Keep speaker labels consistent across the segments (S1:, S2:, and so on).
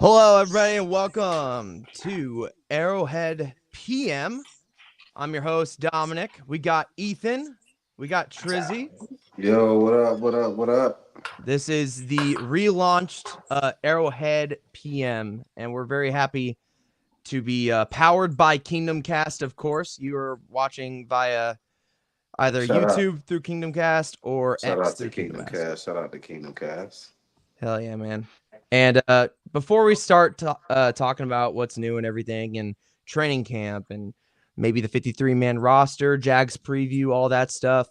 S1: Hello, everybody, and welcome to Arrowhead PM. I'm your host, Dominic. We got Ethan. We got Trizzy.
S2: Yo, what up? What up? What up?
S1: This is the relaunched Arrowhead PM, and we're very happy to be powered by Kingdom Cast, of course. You are watching via either
S2: Shout out,
S1: YouTube through Kingdom Cast or
S2: shout
S1: X
S2: out to
S1: through Kingdom
S2: Kingdom
S1: Cast.
S2: Cast. Shout out to Kingdom Cast.
S1: Hell yeah, man. And before we start talking about what's new and everything and training camp and maybe the 53-man roster, Jags preview, all that stuff,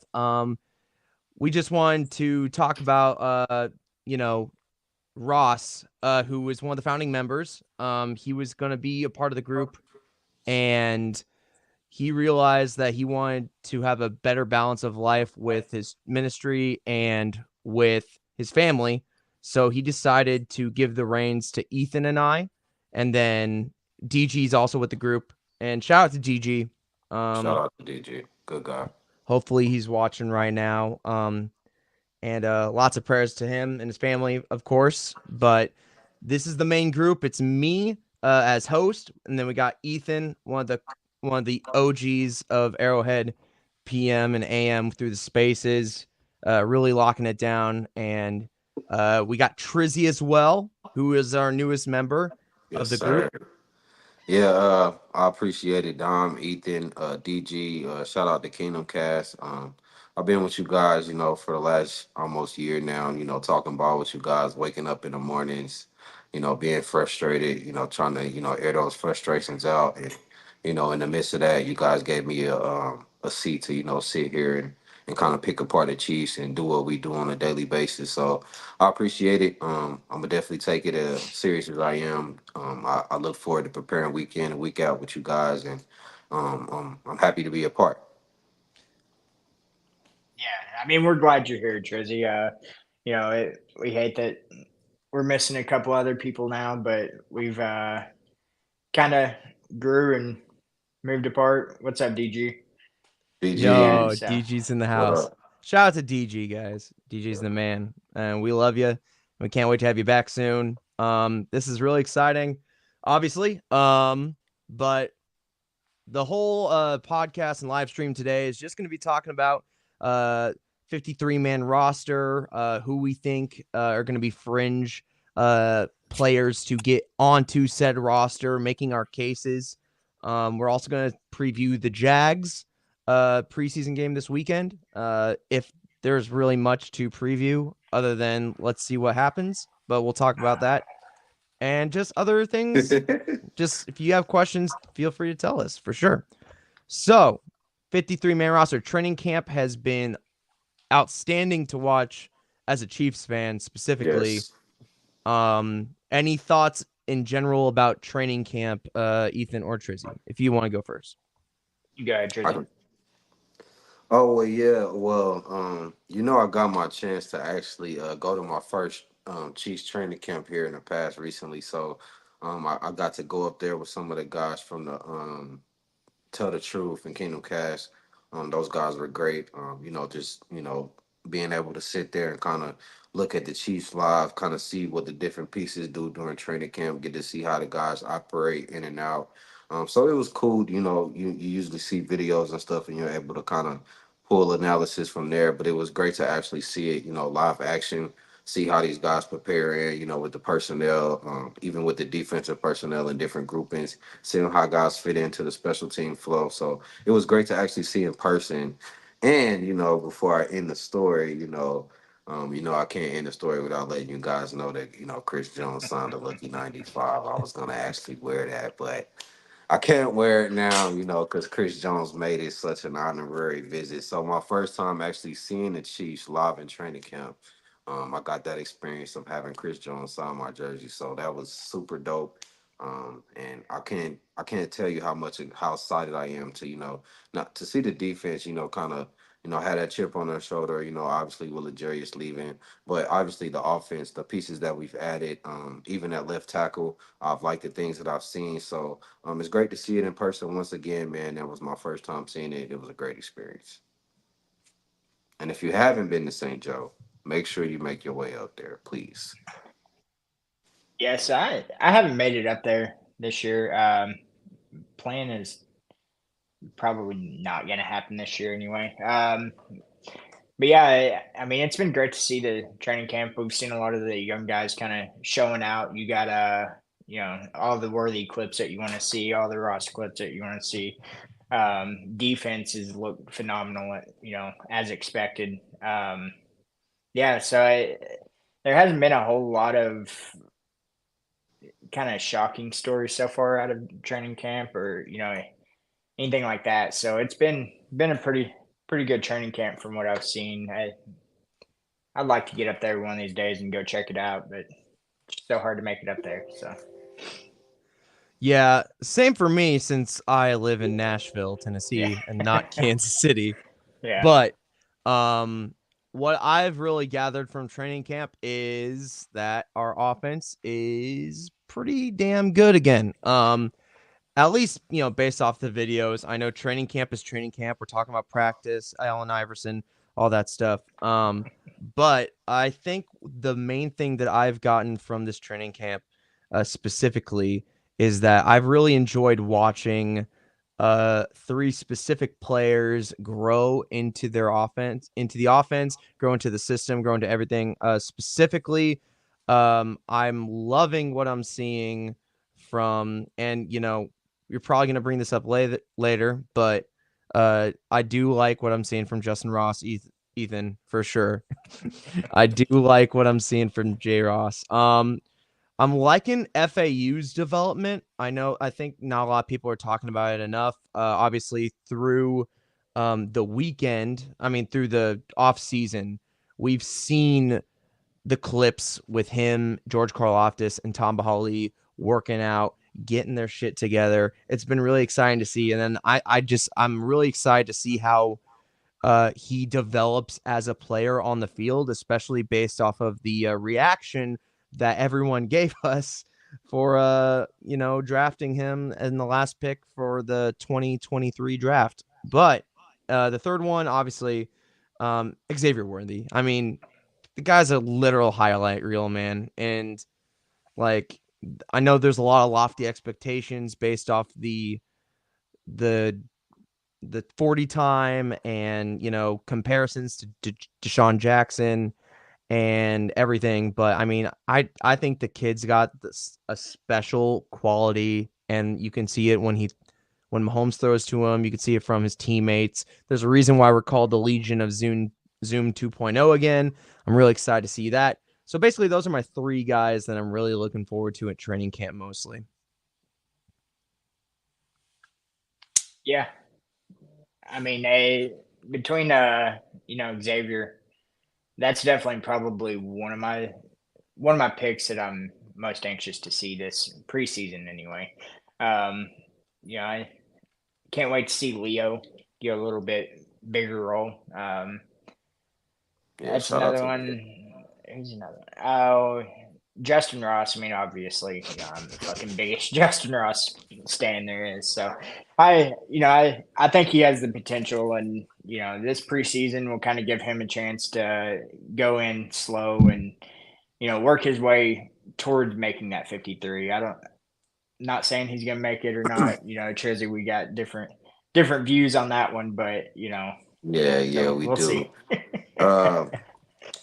S1: we just wanted to talk about, Ross, who was one of the founding members. He was going to be a part of the group, and he realized that he wanted to have a better balance of life with his ministry and with his family. So he decided to give the reins to Ethan and I. And then DG's also with the group. And shout out to DG.
S2: Shout out to DG. Good guy.
S1: Hopefully he's watching right now. And lots of prayers to him and his family, of course. But this is the main group. It's me as host, and then we got Ethan, one of the OGs of Arrowhead PM and AM through the spaces, really locking it down. And we got Trizzy as well, who is our newest member of
S2: Yes,
S1: the group.
S2: sir. Yeah, I appreciate it, Dom, Ethan, DG. Shout out to Kingdom Cast. I've been with you guys, for the last almost year now. Talking ball with you guys, waking up in the mornings, being frustrated, trying to, air those frustrations out. And, in the midst of that, you guys gave me a seat to, sit here and kind of pick apart the Chiefs and do what we do on a daily basis. So I appreciate it. I'm gonna definitely take it as serious as I am. I look forward to preparing week in and week out with you guys, and I'm happy to be a part.
S3: Yeah, I mean, we're glad you're here, Trizzy. We hate that we're missing a couple other people now, but we've kind of grew and moved apart. What's up, DG? Yeah,
S1: Yo,
S2: BG,
S3: so
S1: DG's in the
S2: what
S1: house.
S2: up?
S1: Shout out to DG, guys. DG's the man, and we love you. We can't wait to have you back soon. This is really exciting, obviously. But the whole podcast and live stream today is just going to be talking about 53-man roster, who we think are going to be fringe players to get onto said roster, making our cases. We're also going to preview the Jags preseason game this weekend. If there's really much to preview other than let's see what happens, but we'll talk about that and just other things. Just if you have questions, feel free to tell us for sure. So, 53-man roster training camp has been outstanding to watch as a Chiefs fan specifically.
S2: Yes.
S1: Any thoughts in general about training camp, Ethan or Trizzy, if you want to go first?
S3: you go ahead,
S2: I
S3: Trizzy.
S2: can, oh well, yeah. Well, I got my chance to actually go to my first Chiefs training camp here in the past recently. So, I got to go up there with some of the guys from the Tell the Truth and Kingdom Cast. Those guys were great. Just being able to sit there and kind of look at the Chiefs live, kind of see what the different pieces do during training camp, get to see how the guys operate in and out. So it was cool. You usually see videos and stuff, and you're able to kind of pull analysis from there. But it was great to actually see it, live action, see how these guys prepare in, with the personnel, even with the defensive personnel and different groupings, seeing how guys fit into the special team flow. So it was great to actually see in person. And, before I end the story, I can't end the story without letting you guys know that, Chris Jones signed a Lucky 95. I was going to actually wear that, but I can't wear it now, because Chris Jones made it such an honorary visit. So my first time actually seeing the Chiefs live in training camp, I got that experience of having Chris Jones sign my jersey. So that was super dope. And I can't tell you how excited I am to not to see the defense, kind of had that chip on their shoulder. Obviously with Legarius leaving, but obviously the offense, the pieces that we've added, even at left tackle, I've liked the things that I've seen. So it's great to see it in person once again, man. That was my first time seeing it. It was a great experience. And if you haven't been to St. Joe, make sure you make your way out there, please.
S3: Yes, I haven't made it up there this year. Plan is probably not going to happen this year anyway. But yeah, I mean, it's been great to see the training camp. We've seen a lot of the young guys kind of showing out. You got all the worthy clips that you want to see, all the Ross clips that you want to see. Defenses look phenomenal, as expected. Yeah, there hasn't been a whole lot of kind of shocking stories so far out of training camp, or anything like that. So it's been a pretty good training camp from what I've seen. I'd like to get up there one of these days and go check it out, but it's so hard to make it up there. So
S1: Yeah, same for me since I live in Nashville,
S3: yeah,
S1: Tennessee, and not Kansas City.
S3: yeah,
S1: But um, what I've really gathered from training camp is that our offense is pretty damn good again. At least, based off the videos. I know training camp is training camp. We're talking about practice, Allen Iverson, all that stuff. But I think the main thing that I've gotten from this training camp specifically is that I've really enjoyed watching three specific players grow into their offense, into the offense, grow into the system, grow into everything. Specifically, I'm loving what I'm seeing from, and you're probably going to bring this up later, but I do like what I'm seeing from Justin Ross, Ethan, for sure. I do like what I'm seeing from J Ross. I'm liking FAU's development. I think not a lot of people are talking about it enough. Obviously, through the weekend, through the off season, we've seen the clips with him, George Karlaftis, and Tom Bahali working out, getting their shit together. It's been really exciting to see. And then I'm really excited to see how he develops as a player on the field, especially based off of the reaction that everyone gave us for drafting him in the last pick for the 2023 draft. But the third one, obviously, Xavier Worthy. The guy's a literal highlight reel, man. And like, I know there's a lot of lofty expectations based off the the 40 time and comparisons to Deshaun Jackson and everything, but I think the kid's got a special quality, and you can see it when Mahomes throws to him. You can see it from his teammates. There's a reason why we're called the Legion of Zoom 2.0 again. I'm really excited to see that. So basically, those are my three guys that I'm really looking forward to at training camp mostly.
S3: yeah. I mean, between Xavier, that's definitely probably one of my picks that I'm most anxious to see this preseason anyway. Um, I can't wait to see Leo get a little bit bigger role.
S2: Yeah,
S3: That's
S2: shout out
S3: another
S2: to
S3: one. Who's another one? Oh, Justin Ross. I mean, obviously, I'm the fucking biggest Justin Ross stan there is. So, I think he has the potential, and this preseason will kind of give him a chance to go in slow and work his way towards making that 53. Not saying he's gonna make it or not. Trizzy, we got different views on that one, but
S2: yeah,
S3: so
S2: we
S3: we'll
S2: do.
S3: see.
S2: Uh,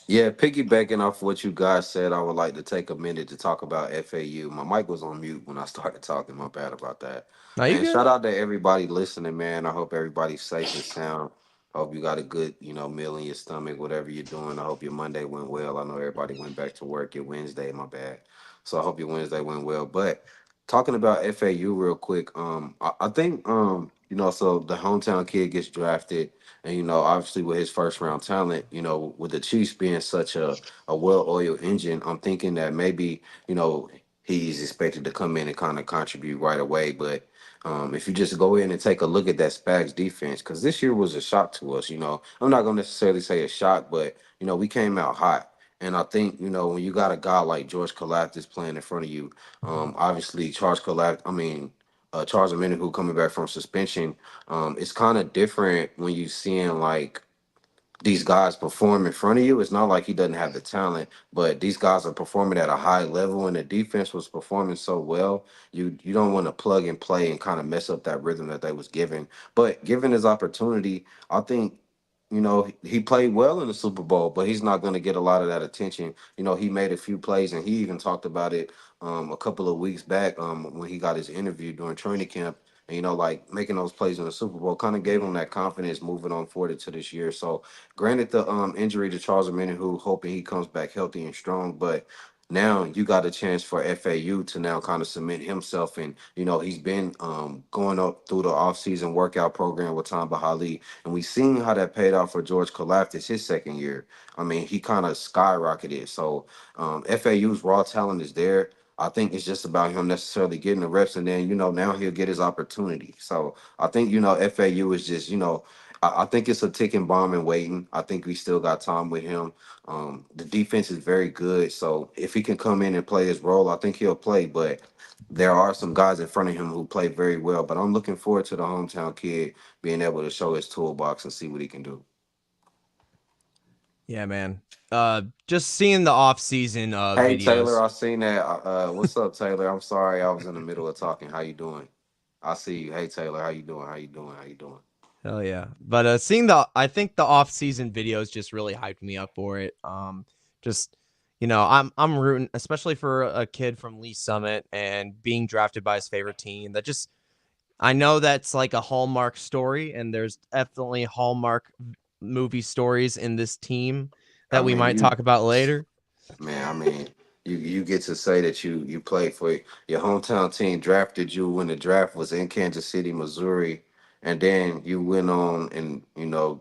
S2: Yeah, piggybacking off what you guys said, I would like to take a minute to talk about FAU. My mic was on mute when I started talking. My bad about that.
S1: Are you
S2: And
S1: good?
S2: shout out to everybody listening, man. I hope everybody's safe and sound. I hope you got a good, meal in your stomach, whatever you're doing. I hope your Monday went well. I know everybody went back to work. Your Wednesday, my bad. So I hope your Wednesday went well. But talking about FAU real quick, I think so the hometown kid gets drafted, and obviously with his first round talent, with the Chiefs being such a well oiled engine, I'm thinking that maybe he's expected to come in and kind of contribute right away. But if you just go in and take a look at that Spags defense, because this year was a shock to us. I'm not gonna necessarily say a shock, but we came out hot. And I think when you got a guy like George Kalafdis playing in front of you, obviously Charles Omenihu coming back from suspension, it's kind of different when you seeing like these guys perform in front of you. It's not like he doesn't have the talent, but these guys are performing at a high level, and the defense was performing so well. You don't want to plug and play and kind of mess up that rhythm that they was given. But given his opportunity, I think. He played well in the Super Bowl, but he's not going to get a lot of that attention. He made a few plays, and he even talked about it a couple of weeks back when he got his interview during training camp. And, like making those plays in the Super Bowl kind of gave him that confidence moving on forward into this year. So, granted the injury to Charles Omenihu, hoping he comes back healthy and strong, but now you got a chance for FAU to now kind of cement himself, and he's been going up through the offseason workout program with Tom Bahali, and we've seen how that paid off for George Kalafdis his second year. I mean, he kind of skyrocketed. So FAU's raw talent is there. I think it's just about him necessarily getting the reps, and then now he'll get his opportunity. So I think FAU is just I think it's a ticking bomb and waiting. I think we still got time with him. The defense is very good, so if he can come in and play his role, I think he'll play. But there are some guys in front of him who play very well. But I'm looking forward to the hometown kid being able to show his toolbox and see what he can do.
S1: Yeah, man. Just seeing the off-season
S2: Hey Taylor,
S1: videos.
S2: I seen that. What's up, Taylor? I'm sorry, I was in the middle of talking. How you doing? I see you. Hey Taylor, how you doing? How you doing? How you doing?
S1: Hell yeah. But seeing I think the off-season videos just really hyped me up for it. Just I'm rooting, especially for a kid from Lee Summit and being drafted by his favorite team. That just I know that's like a Hallmark story, and there's definitely Hallmark movie stories in this team
S2: I
S1: that we
S2: mean,
S1: might
S2: you
S1: talk about later.
S2: Man, I mean, you get to say that you played for your hometown team, drafted you when the draft was in Kansas City, Missouri, and then you went on and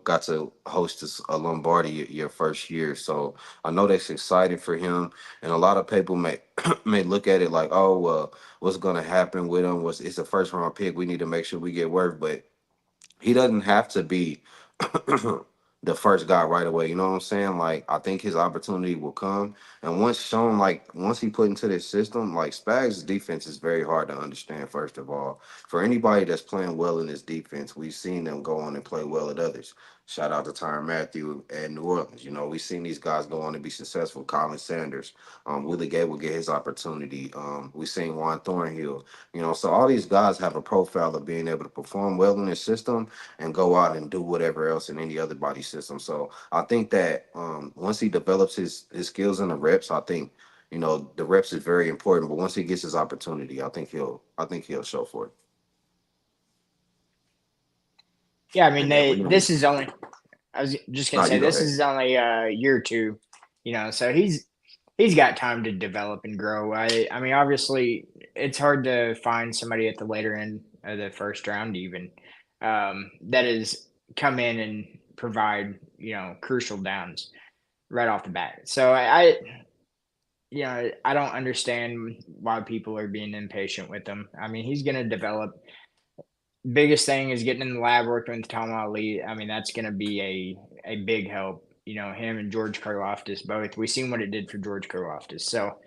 S2: got to host a Lombardi your first year. So I know that's exciting for him, and a lot of people may may look at it like, oh well, what's going to happen with him? Was It's a first round pick? We need to make sure we get work, but he doesn't have to be the first guy right away. You know what I'm saying? Like, I think his opportunity will come. And once he put into this system, like Spags' defense is very hard to understand, first of all. For anybody that's playing well in this defense, we've seen them go on and play well at others. Shout out to Tyron Matthew at New Orleans. We've seen these guys go on and be successful. Colin Sanders, Willie Gay will get his opportunity. We've seen Juan Thornhill. So all these guys have a profile of being able to perform well in this system and go out and do whatever else in any other body system. So I think that once he develops his skills and the reps, I think the reps is very important. But once he gets his opportunity, I think he'll show for it.
S3: Yeah, I mean,
S2: And then
S3: this is only. I was just gonna
S2: no,
S3: say
S2: you go
S3: this
S2: ahead.
S3: is only a year or two, so he's got time to develop and grow. I mean, obviously, it's hard to find somebody at the later end of the first round even that is come in and provide crucial downs right off the bat. So I don't understand why people are being impatient with him. I mean, he's going to develop. Biggest thing is getting in the lab, working with Tom Ali. I mean, that's going to be a big help. Him and George Karlaftis both. We've seen what it did for George Karlaftis. So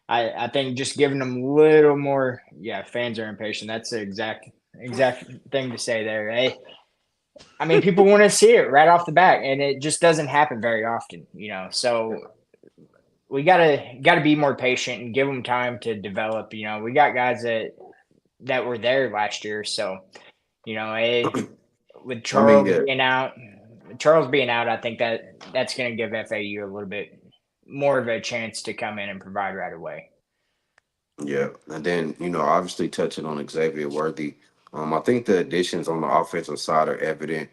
S3: I think just giving them a little more. Yeah, fans are impatient. That's the exact thing to say there. Hey, I mean, people want to see it right off the bat, and it just doesn't happen very often. So we gotta be more patient and give them time to develop. We got guys that were there last year, so with
S2: I mean, yeah.
S3: Charles being out, I think that's going to give FAU a little bit more of a chance to come in and provide right away.
S2: Yeah, and then obviously touching on Xavier Worthy, I think the additions on the offensive side are evident.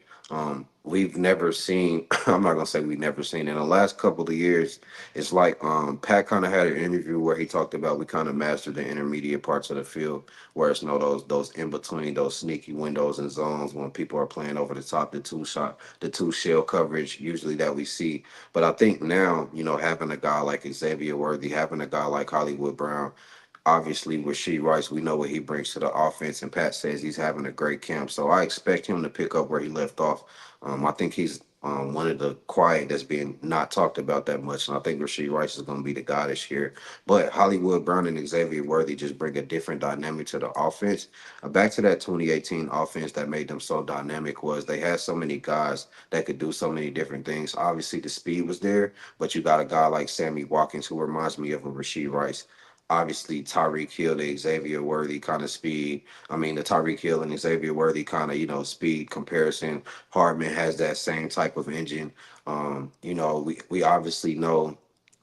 S2: We've never seen. I'm not gonna say we've never seen in the last couple of years. It's like Pat kind of had an interview where he talked about we kind of mastered the intermediate parts of the field, where it's those in between, those sneaky windows and zones when people are playing over the top, the two shell coverage usually that we see. But I think now having a guy like Xavier Worthy, having a guy like Hollywood Brown. Obviously, with She Rice, we know what he brings to the offense, and Pat says he's having a great camp. So I expect him to pick up where he left off. I think he's One of the quiet that's being not talked about that much. And I think Rasheed Rice is going to be the guy this year. But Hollywood Brown and Xavier Worthy just bring a different dynamic to the offense. Back to that 2018 offense that made them so dynamic was they had so many guys that could do so many different things. Obviously, the speed was there, but you got a guy like Sammy Watkins who reminds me of a Rasheed Rice. Obviously, Tyreek Hill, the Xavier Worthy kind of speed. I mean, the Tyreek Hill and Xavier Worthy kind of, speed comparison. Hardman has that same type of engine. We obviously know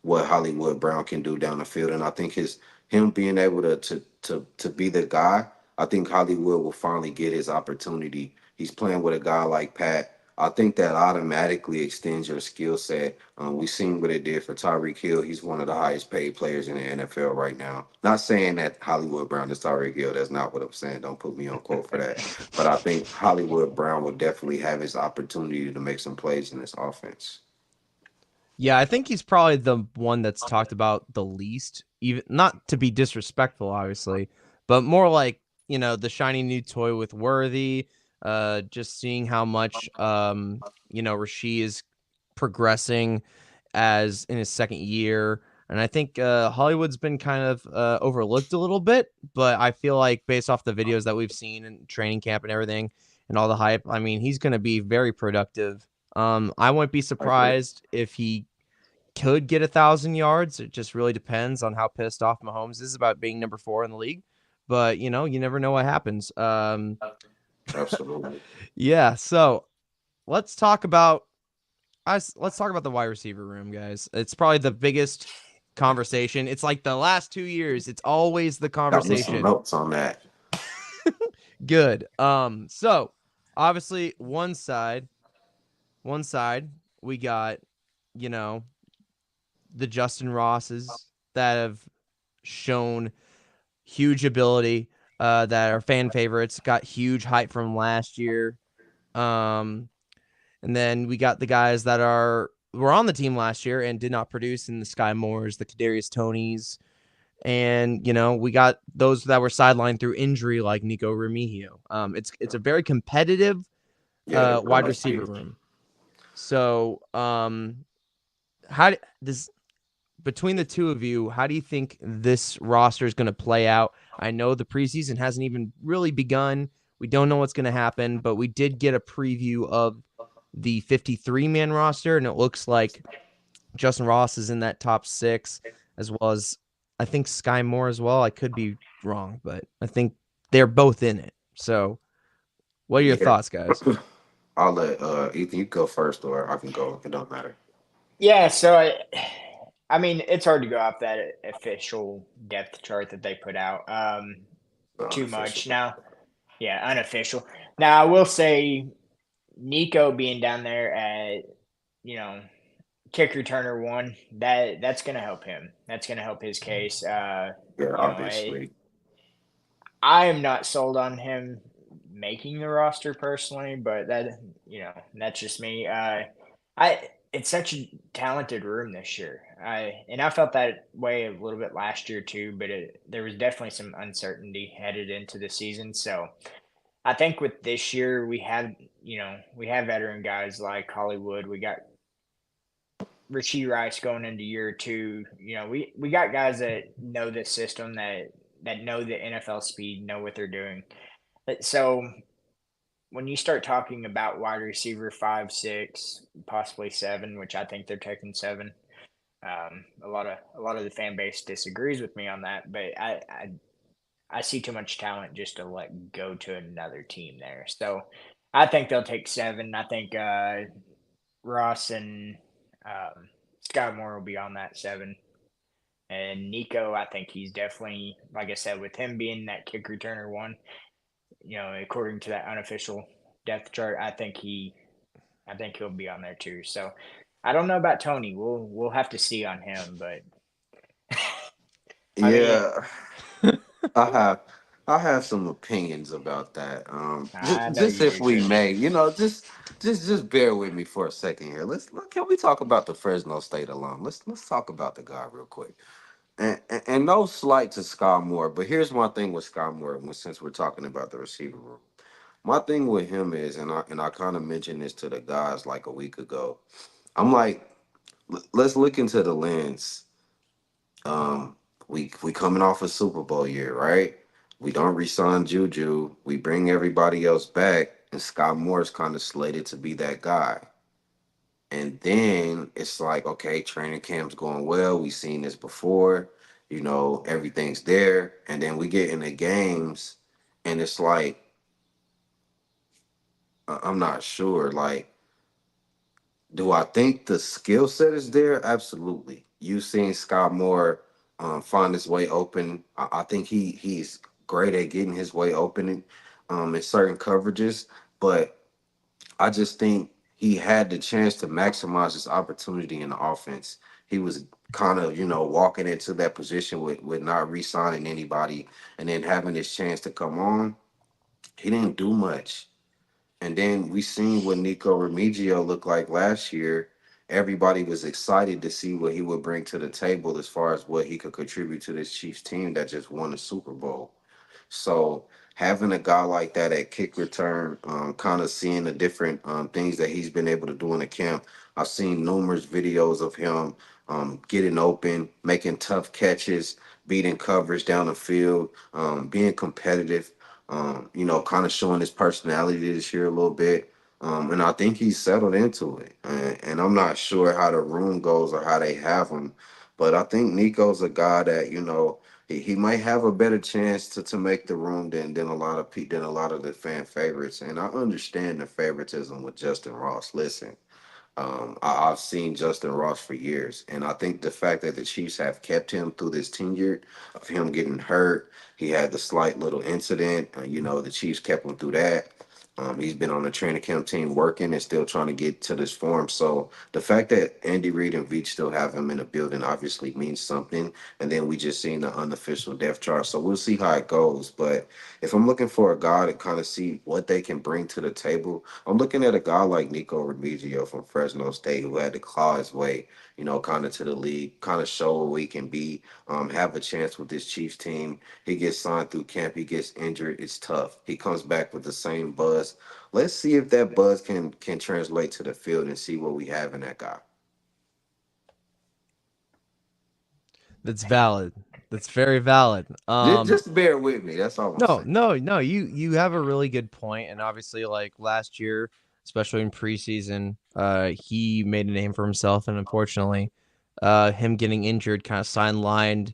S2: what Hollywood Brown can do down the field, and I think him being able to be the guy, I think Hollywood will finally get his opportunity. He's playing with a guy like Pat. I think that automatically extends your skill set. We've seen what it did for Tyreek Hill. He's one of the highest paid players in the NFL right now. Not saying that Hollywood Brown is Tyreek Hill. That's not what I'm saying. Don't put me on quote for that. But I think Hollywood Brown will definitely have his opportunity to make some plays in this offense.
S1: Yeah, I think he's probably the one that's talked about the least, even not to be disrespectful, obviously, but more like, the shiny new toy with Worthy, just seeing how much Rasheed is progressing as in his second year. And I think Hollywood's been kind of overlooked a little bit, but I feel like based off the videos that we've seen in training camp and everything and all the hype, I mean, he's going to be very productive. I wouldn't be
S2: I agree.
S1: surprised if he could get 1,000 yards. It just really depends on how pissed off Mahomes is about being number 4 in the league. But you never know what happens.
S2: Absolutely.
S1: Yeah. So let's talk about let's talk about the wide receiver room, guys. It's probably the biggest conversation. It's like the last 2 years. It's always the
S2: Got me some
S1: conversation.
S2: notes on that.
S1: Good. So obviously one side we got, you know, the Justin Rosses that have shown huge ability, that are fan favorites, got huge hype from last year. Um, and then we got the guys that were on the team last year and did not produce in the Sky Moores, the Kadarius Tonys, and we got those that were sidelined through injury like Nico Remigio. It's a very competitive
S2: Yeah, it
S1: wide
S2: will
S1: receiver
S2: be.
S1: room. So how does between the two of you, how do you think this roster is going to play out? I know the preseason hasn't even really begun. We don't know what's going to happen, but we did get a preview of the 53-man roster, and it looks like Justin Ross is in that top 6, as well as I think Sky Moore as well. I could be wrong, but I think they're both in it. So, what are your
S2: Yeah.
S1: thoughts, guys?
S2: I'll let Ethan, you go first, or I can go. It don't matter.
S3: Yeah, so I mean, it's hard to go off that official depth chart that they put out. Too
S2: Unofficial.
S3: much now. Yeah, unofficial. Now I will say Nico being down there at you know kick returner 1, that's going to help him. That's going to help his case.
S2: Yeah,
S3: You know, I
S2: obviously.
S3: I am not sold on him making the roster personally, but that's just me. I It's such a talented room this year. I felt that way a little bit last year too, but there was definitely some uncertainty headed into the season. So I think with this year we have veteran guys like Hollywood. We got Richie Rice going into year 2. We got guys that know the system, that know the NFL speed, know what they're doing. So when you start talking about wide receiver 5, 6, possibly 7, which I think they're taking 7, a lot of the fan base disagrees with me on that, but I see too much talent just to let go to another team there. So I think they'll take 7. I think Ross and Scott Moore will be on that 7. And Nico, I think he's definitely, like I said, with him being that kick returner 1, according to that unofficial depth chart, I think he'll be on there too. So I don't know about Tony. We'll have to see on him, but I mean,
S2: Yeah, I have I have some opinions about that.
S3: I know
S2: Just
S3: you
S2: if
S3: do,
S2: we
S3: Trizzy.
S2: may, just bear with me for a second here. Can we talk about the Fresno State alum? Let's talk about the guy real quick. And no slight to Scott Moore, but here's one thing with Scott Moore, since we're talking about the receiver room. my thing with him is, and I kind of mentioned this to the guys like a week ago. I'm like, let's look into the lens. We coming off a Super Bowl year, right? We don't resign Juju. We bring everybody else back, and Scott Moore's kind of slated to be that guy. And then it's like, okay, training camp's going well. We've seen this before. Everything's there. And then we get in the games, and it's like, I'm not sure. Like, do I think the skill set is there? Absolutely. You've seen Scott Moore find his way open. I think he's great at getting his way open in certain coverages, but I just think he had the chance to maximize his opportunity in the offense. He was kind of, walking into that position with not re-signing anybody and then having his chance to come on. He didn't do much. And then we seen what Nico Remigio looked like last year. Everybody was excited to see what he would bring to the table as far as what he could contribute to this Chiefs team that just won the Super Bowl. So having a guy like that at kick return, kind of seeing the different things that he's been able to do in the camp. I've seen numerous videos of him getting open, making tough catches, beating coverage down the field, being competitive. Kind of showing his personality this year a little bit. And I think he's settled into it. And I'm not sure how the room goes or how they have him, but I think Nico's a guy that he might have a better chance to make the room than a lot of than a lot of the fan favorites. And I understand the favoritism with Justin Ross. Listen, I've seen Justin Ross for years, and I think the fact that the Chiefs have kept him through this tenure of him getting hurt, he had the slight little incident. The Chiefs kept him through that. He's been on the training camp team working and still trying to get to this form. So the fact that Andy Reid and Veach still have him in the building obviously means something. And then we just seen the unofficial depth chart. So we'll see how it goes. But if I'm looking for a guy to kind of see what they can bring to the table, I'm looking at a guy like Nico Remigio from Fresno State who had to claw his way, kind of to the league, kind of show what he can be, have a chance with this Chiefs team. He gets signed through camp, he gets injured. It's tough. He comes back with the same buzz. Let's see if that buzz can translate to the field and see what we have in that guy.
S1: That's valid. That's very valid.
S2: Just bear with me. That's all I'm
S1: No,
S2: saying.
S1: no. You have a really good point, and obviously, like last year, especially in preseason, he made a name for himself, and unfortunately, him getting injured kind of sidelined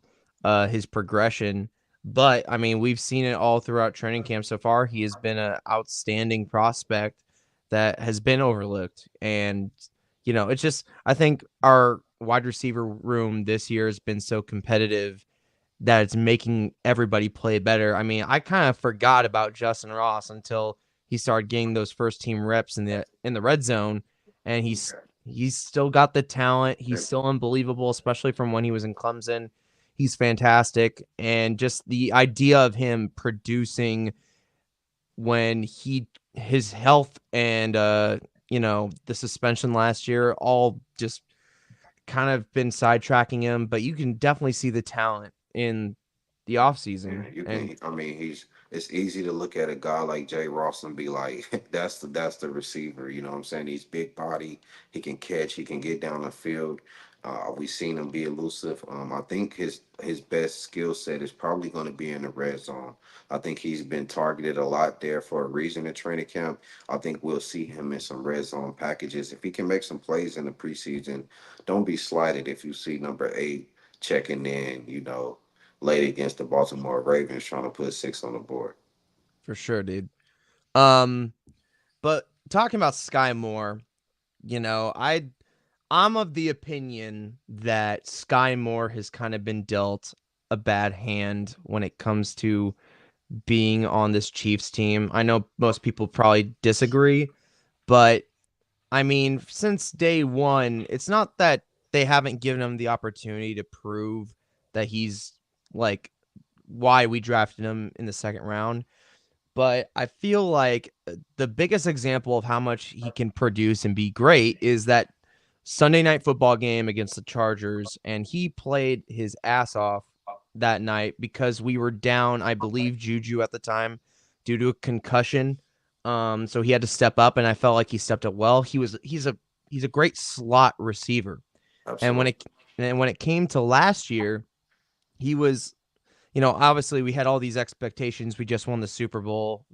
S1: his progression. But I mean, we've seen it all throughout training camp so far. He has been an outstanding prospect that has been overlooked, and it's just I think our wide receiver room this year has been so competitive that it's making everybody play better. I mean, I kind of forgot about Justin Ross until he started getting those first team reps in the red zone, and he's still got the talent. He's still unbelievable, especially from when he was in Clemson. He's fantastic, and just the idea of him producing when his health and the suspension last year all just kind of been sidetracking him, but you can definitely see the talent in the
S2: Yeah,
S1: offseason.
S2: you
S1: And
S2: can. I mean, it's easy to look at a guy like Jay Ross and be like, that's the receiver. You know what I'm saying? He's big body. He can catch. He can get down the field. We've seen him be elusive. I think his best skill set is probably going to be in the red zone. I think he's been targeted a lot there for a reason in training camp. I think we'll see him in some red zone packages if he can make some plays in the preseason. Don't be slighted if you see number 8 checking in. Late against the Baltimore Ravens trying to put 6 on the board.
S1: for sure, dude. Um, but talking about Sky Moore, I'm of the opinion that Sky Moore has kind of been dealt a bad hand when it comes to being on this Chiefs team. I know most people probably disagree, but I mean, since day one, it's not that they haven't given him the opportunity to prove that he's like why we drafted him in the second round. But I feel like the biggest example of how much he can produce and be great is that Sunday night football game against the Chargers. And he played his ass off that night because we were down, I believe, Juju at the time due to a concussion. So he had to step up, and I felt like he stepped up well. He's a great slot receiver. And
S2: Absolutely.
S1: when it came to last year, he was, obviously we had all these expectations. We just won the Super Bowl.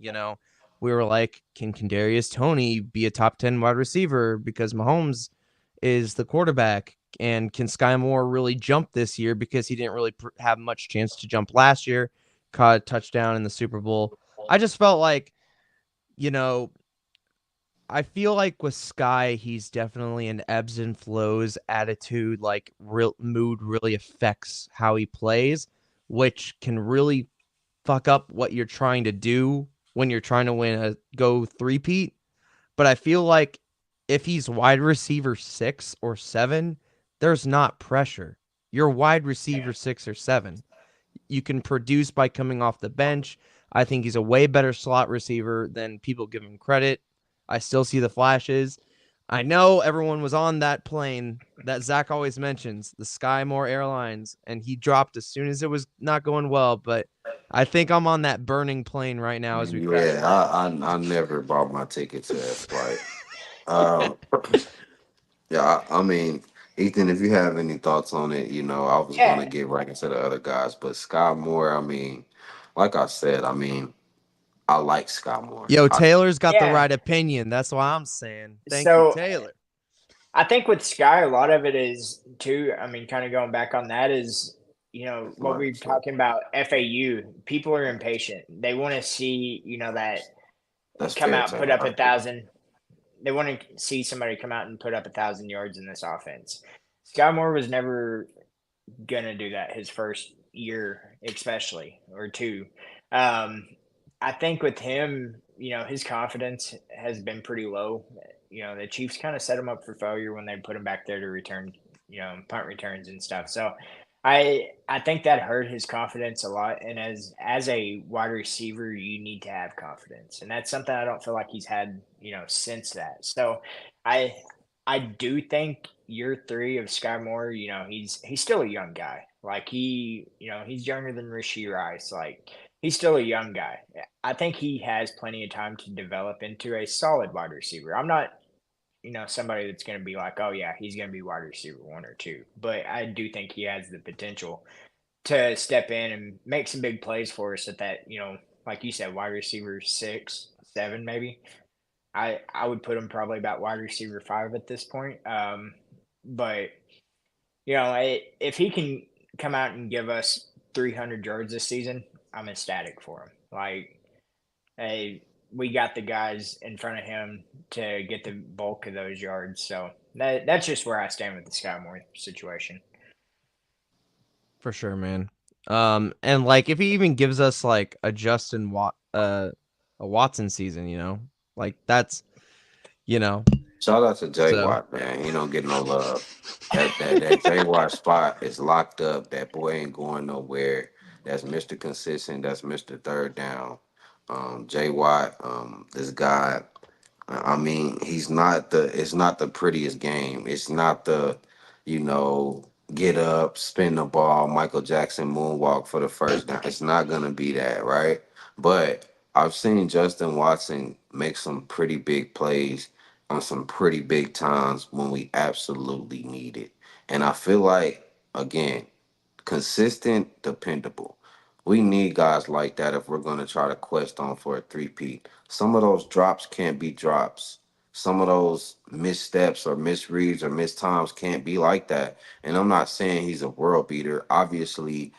S1: We were like, can Kadarius Toney be a top 10 wide receiver because Mahomes is the quarterback? And can Sky Moore really jump this year because he didn't really have much chance to jump last year? Caught a touchdown in the Super Bowl. I just felt like, you know, I feel like with Sky, he's definitely an ebbs and flows attitude. Like real mood really affects how he plays, which can really fuck up what you're trying to do when you're trying to win a go three-peat. But I feel like if he's wide receiver 6 or 7, there's not pressure. You're wide receiver 6 or 7. You can produce by coming off the bench. I think he's a way better slot receiver than people give him credit. I still see the flashes. I know everyone was on that plane that Zach always mentions, the Sky Moore Airlines, and he dropped as soon as it was not going well. But I think I'm on that burning plane right now as we crash
S2: Yeah,
S1: land.
S2: I never bought my ticket to that flight. Um, yeah, I mean, Ethan, if you have any thoughts on it, I was gonna
S3: Yeah.
S2: get right into the other guys, but Scott Moore, I mean, like I said, I mean, I like Scott Moore.
S1: Yo, Taylor's got the
S3: Yeah.
S1: right opinion. That's why I'm saying. Thank you,
S3: So
S1: Taylor.
S3: I think with Sky, a lot of it is too. I mean, kind of going back on that is, what
S2: Like,
S3: we are talking about. FAU people are impatient. They want to see, that
S2: that's
S3: come
S2: fair,
S3: out, put up
S2: Taylor.
S3: a thousand. They want to see somebody come out and put up 1,000 yards in this offense. Sky Moore was never gonna do that his first year, especially or two. Um, I think with him, his confidence has been pretty low. The Chiefs kind of set him up for failure when they put him back there to return, punt returns and stuff. So I think that hurt his confidence a lot. And as a wide receiver, you need to have confidence, and that's something I don't feel like he's had, since that. So I I do think year three of Sky Moore, he's still a young guy. Like he's younger than Rishi Rice. Like he's still a young guy. I think he has plenty of time to develop into a solid wide receiver. I'm not, somebody that's going to be like, oh yeah, he's going to be wide receiver 1 or 2. But I do think he has the potential to step in and make some big plays for us at that, like you said, wide receiver 6, 7, maybe. I would put him probably about wide receiver 5 at this point. But if he can come out and give us 300 yards this season, I'm ecstatic for him. Like, hey, we got the guys in front of him to get the bulk of those yards. So that's just where I stand with the Sky Moore situation.
S1: For sure, man. And like if he even gives us like a Watson season, like that's you know,
S2: Shout out to Jay
S1: so
S2: Watt, man. He don't get no love. That Jay Watt spot is locked up. That boy ain't going nowhere. That's Mr. Consistent. That's Mr. Third Down. Jay Watt, this guy. I mean, he's not the. It's not the prettiest game. It's not the, you know, get up, spin the ball, Michael Jackson moonwalk for the first down. It's not gonna be that, right? But I've seen Justin Watson make some pretty big plays on some pretty big times when we absolutely need it. And I feel like, again, consistent, dependable. We need guys like that if we're going to try to quest on for a three-peat. Some of those drops can't be drops. Some of those missteps or misreads or mistimes can't be like that. And I'm not saying he's a world beater. Obviously,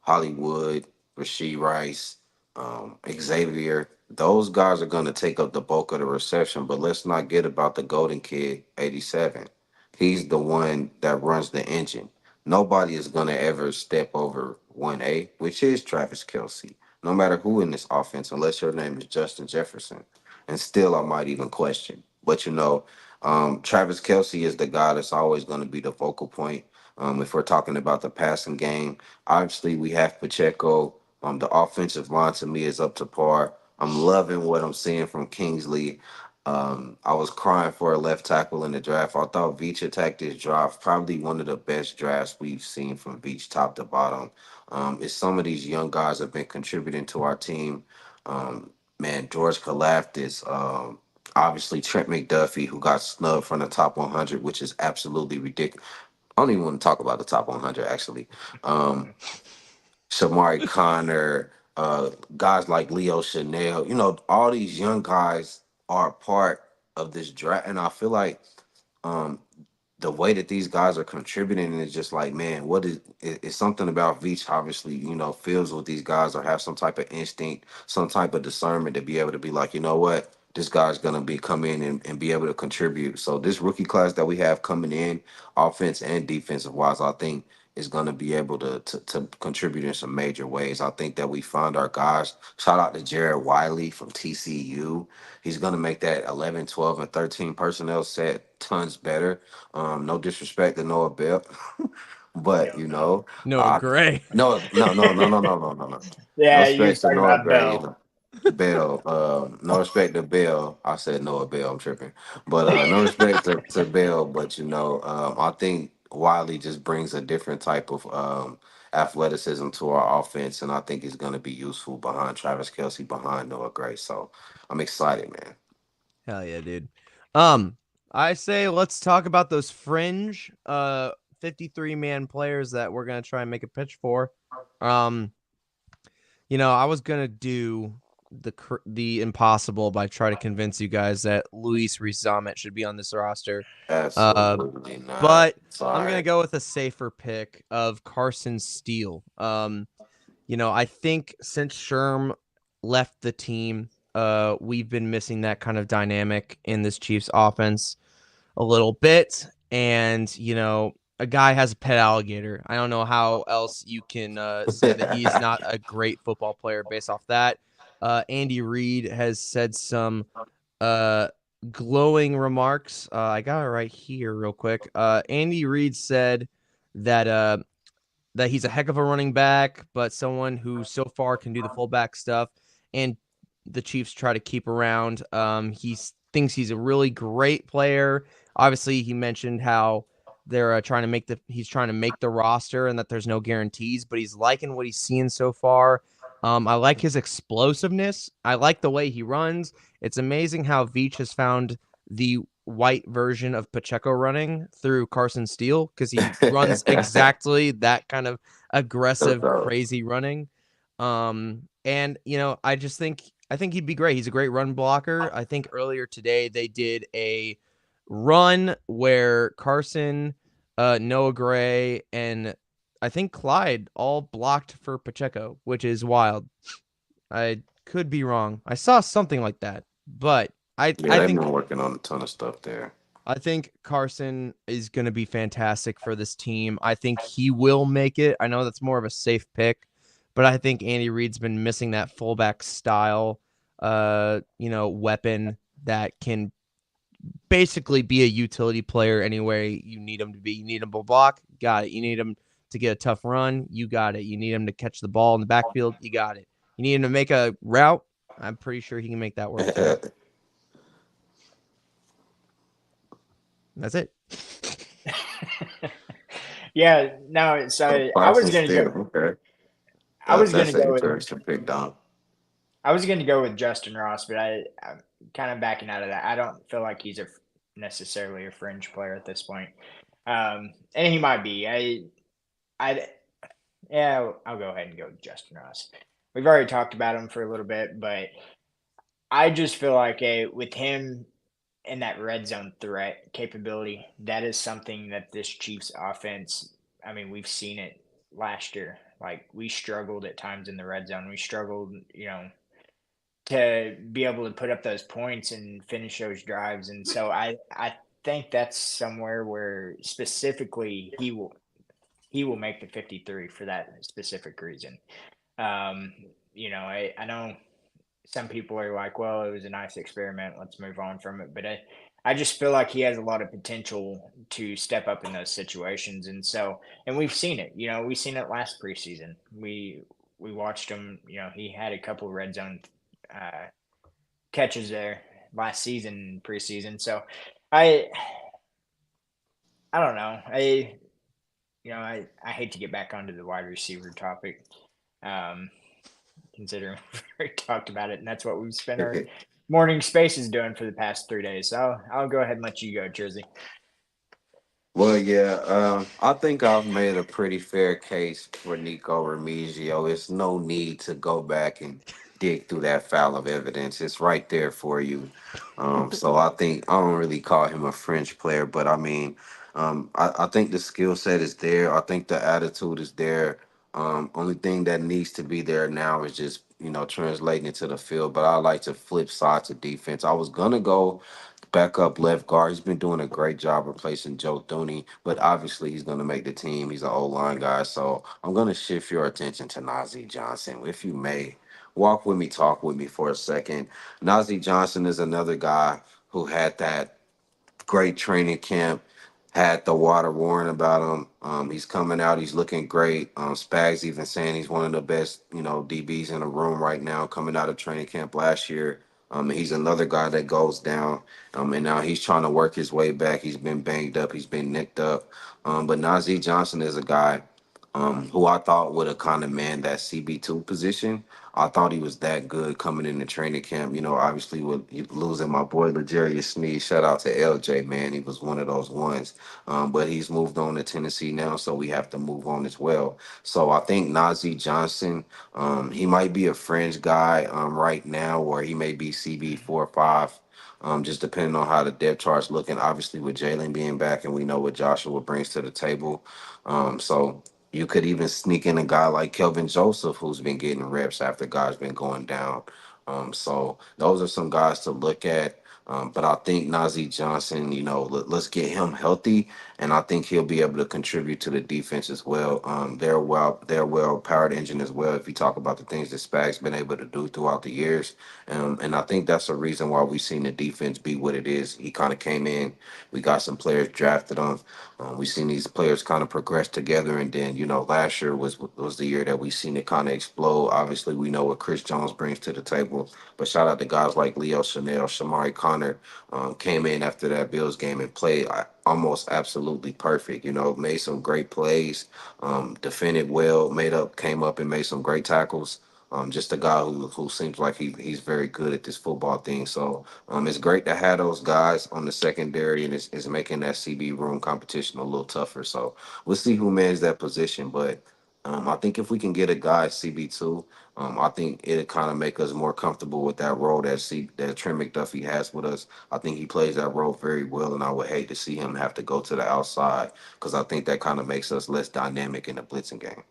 S2: Hollywood, Rasheed Rice, Xavier. Those guys are going to take up the bulk of the reception, but let's not get about the Golden Kid, 87. He's the one that runs the engine. Nobody is going to ever step over 1A, which is Travis Kelsey, no matter who in this offense, unless your name is Justin Jefferson. And still, I might even question. But Travis Kelsey is the guy that's always going to be the focal point. If we're talking about the passing game, obviously, we have Pacheco. The offensive line to me is up to par. I'm loving what I'm seeing from Kingsley. I was crying for a left tackle in the draft. I thought Veach attacked this draft. Probably one of the best drafts we've seen from Veach top to bottom. Is some of these young guys have been contributing to our team. Um, man, George Kalafdis, obviously Trent McDuffie, who got snubbed from the top 100, which is absolutely ridiculous. I don't even want to talk about the top 100 actually. Um, Shamari Connor, guys like Leo Chanel, all these young guys are a part of this draft, and I feel like um, the way that these guys are contributing is just like, man, what is something about Veach obviously, feels with these guys or have some type of instinct, some type of discernment to be able to be like, you know what, this guy's gonna be come in and be able to contribute. So this rookie class that we have coming in, offense and defensive wise, I think is gonna be able to contribute in some major ways. I think that we found our guys. Shout out to Jared Wiley from TCU. He's going to make that 11, 12, and 13 personnel set tons better. No disrespect to Noah Bell, but
S1: No,
S2: I
S1: Gray.
S2: no. No
S3: Yeah, you was
S2: respect to
S3: talking
S2: Noah
S3: about
S2: Gray,
S3: Bell.
S2: Bell. No respect to Bell. I said Noah Bell. I'm tripping, but no respect to Bell. But I think Wiley just brings a different type of athleticism to our offense, and I think he's going to be useful behind Travis Kelsey, behind Noah Gray. So I'm excited, man.
S1: Hell yeah, dude. Um, I say let's talk about those fringe 53-man players that we're gonna try and make a pitch for. Um, I was gonna do the impossible by try to convince you guys that Luis Rizamet should be on this roster. Uh,
S2: Absolutely not.
S1: but I'm gonna
S2: Sorry.
S1: go with a safer pick of Carson Steele. I think since Sherm left the team, we've been missing that kind of dynamic in this Chiefs offense a little bit. And, a guy has a pet alligator. I don't know how else you can say that he's not a great football player based off that. Andy Reid has said some uh, glowing remarks. I got it right here real quick. Andy Reid said that that he's a heck of a running back, but someone who so far can do the fullback stuff, and the Chiefs try to keep around. He thinks he's a really great player. Obviously, he mentioned how they're he's trying to make the roster and that there's no guarantees, but he's liking what he's seeing so far. I like his explosiveness. I like the way he runs. It's amazing how Veach has found the white version of Pacheco running through Carson Steele because he runs exactly that kind of aggressive,
S2: So,
S1: crazy running. And I think he'd be great. He's a great run blocker. I think earlier today they did a run where Carson, Noah Gray, and I think Clyde all blocked for Pacheco, which is wild. I could be wrong. I saw something like that, but I
S2: yeah,
S1: I
S2: they've
S1: think
S2: been working on a ton of stuff there.
S1: I think Carson is going to be fantastic for this team. I think he will make it. I know that's more of a safe pick, but I think Andy Reid's been missing that fullback style, weapon that can basically be a utility player anywhere you need him to be. You need him to block, got it. You need him to get a tough run, you got it. You need him to catch the ball in the backfield, you got it. You need him to make a route, I'm pretty sure he can make that work too. That's it.
S3: Yeah, no. So I was
S2: Parsons
S3: gonna go.
S2: still okay.
S3: I was gonna
S2: That's an
S3: go with.
S2: interesting pick, Don.
S3: I was gonna go with Justin Ross, but I'm kind of backing out of that. I don't feel like he's necessarily a fringe player at this point. And he might be. I, yeah, I'll go ahead and go with Justin Ross. We've already talked about him for a little bit, but I just feel like with him and that red zone threat capability, that is something that this Chiefs offense, I mean, we've seen it last year. Like we struggled at times in the red zone. We struggled, to be able to put up those points and finish those drives. And so I think that's somewhere where specifically he will make the 53 for that specific reason. Um, I know some people are like, well, it was a nice experiment. Let's move on from it. But I just feel like he has a lot of potential to step up in those situations. And so, and we've seen it, we've seen it last preseason. We watched him, he had a couple of red zone uh, catches there last season, preseason. So I, I don't know. I hate to get back onto the wide receiver topic. Um, considering we've already talked about it, and that's what we've spent our morning spaces doing for the past 3 days. So I'll go ahead and let you go, Jersey.
S2: Well, yeah, I think I've made a pretty fair case for Nico Remigio. It's no need to go back and dig through that file of evidence. It's right there for you. So I think I don't really call him a French player, but I mean, I think the skill set is there. I think the attitude is there. Only thing that needs to be there now is just translating into the field. But I like to flip side to defense. I was gonna go backup left guard. He's been doing a great job replacing Joe Thuney, but obviously he's going to make the team. He's an old line guy. So I'm going to shift your attention to Najee Johnson. If you may, walk with me, talk with me for a second. Najee Johnson is another guy who had that great training camp. Had the water worn about him. He's coming out. He's looking great. Spags even saying he's one of the best, DBs in the room right now. Coming out of training camp last year. He's another guy that goes down. And now he's trying to work his way back. He's been banged up. He's been nicked up. But Najee Johnson is a guy who I thought would have kind of manned that CB2 position. I thought he was that good coming into training camp. Obviously with losing my boy L'Jarius Sneed. Shout out to LJ, man. He was one of those ones. But he's moved on to Tennessee now, so we have to move on as well. So I think Najee Johnson, he might be a fringe guy right now, or he may be CB 4 or 5. Just depending on how the depth chart's looking. Obviously, with Jalen being back, and we know what Joshua brings to the table. So you could even sneak in a guy like Kelvin Joseph, who's been getting reps after guys been going down. So those are some guys to look at. But I think Najee Johnson, let's get him healthy, and I think he'll be able to contribute to the defense as well. They're well powered engine as well. If you talk about the things that Spags been able to do throughout the years, and I think that's the reason why we've seen the defense be what it is. He kind of came in, we got some players drafted on. We've seen these players kind of progress together, and then last year was the year that we seen it kind of explode. Obviously, we know what Chris Jones brings to the table, but shout out to guys like Leo Chanel, Shamari Connor, came in after that Bills game and played almost absolutely perfect. Made some great plays, defended well, came up and made some great tackles. Just a guy who seems like he's very good at this football thing. So it's great to have those guys on the secondary, and it's making that CB room competition a little tougher. So we'll see who mans that position. But I think if we can get a guy at CB2, I think it'll kind of make us more comfortable with that role that Trent McDuffie has with us. I think he plays that role very well, and I would hate to see him have to go to the outside because I think that kind of makes us less dynamic in the blitzing game.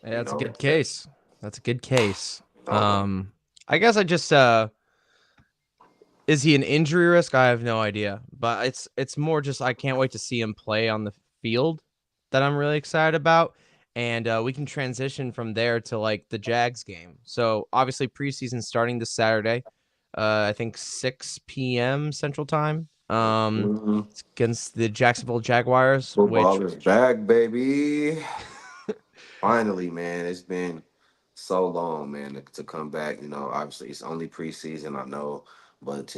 S1: Yeah, that's a good case. That's a good case.
S2: No.
S1: I guess I just is he an injury risk? I have no idea. But it's more just I can't wait to see him play on the field that I'm really excited about. And we can transition from there to like the Jags game. So obviously preseason starting this Saturday. I think 6 p.m. Central Time. It's against the Jacksonville Jaguars,
S2: Football
S1: which
S2: is back, baby. Finally, man. It's been so long, man, to come back. Obviously it's only preseason, I know. But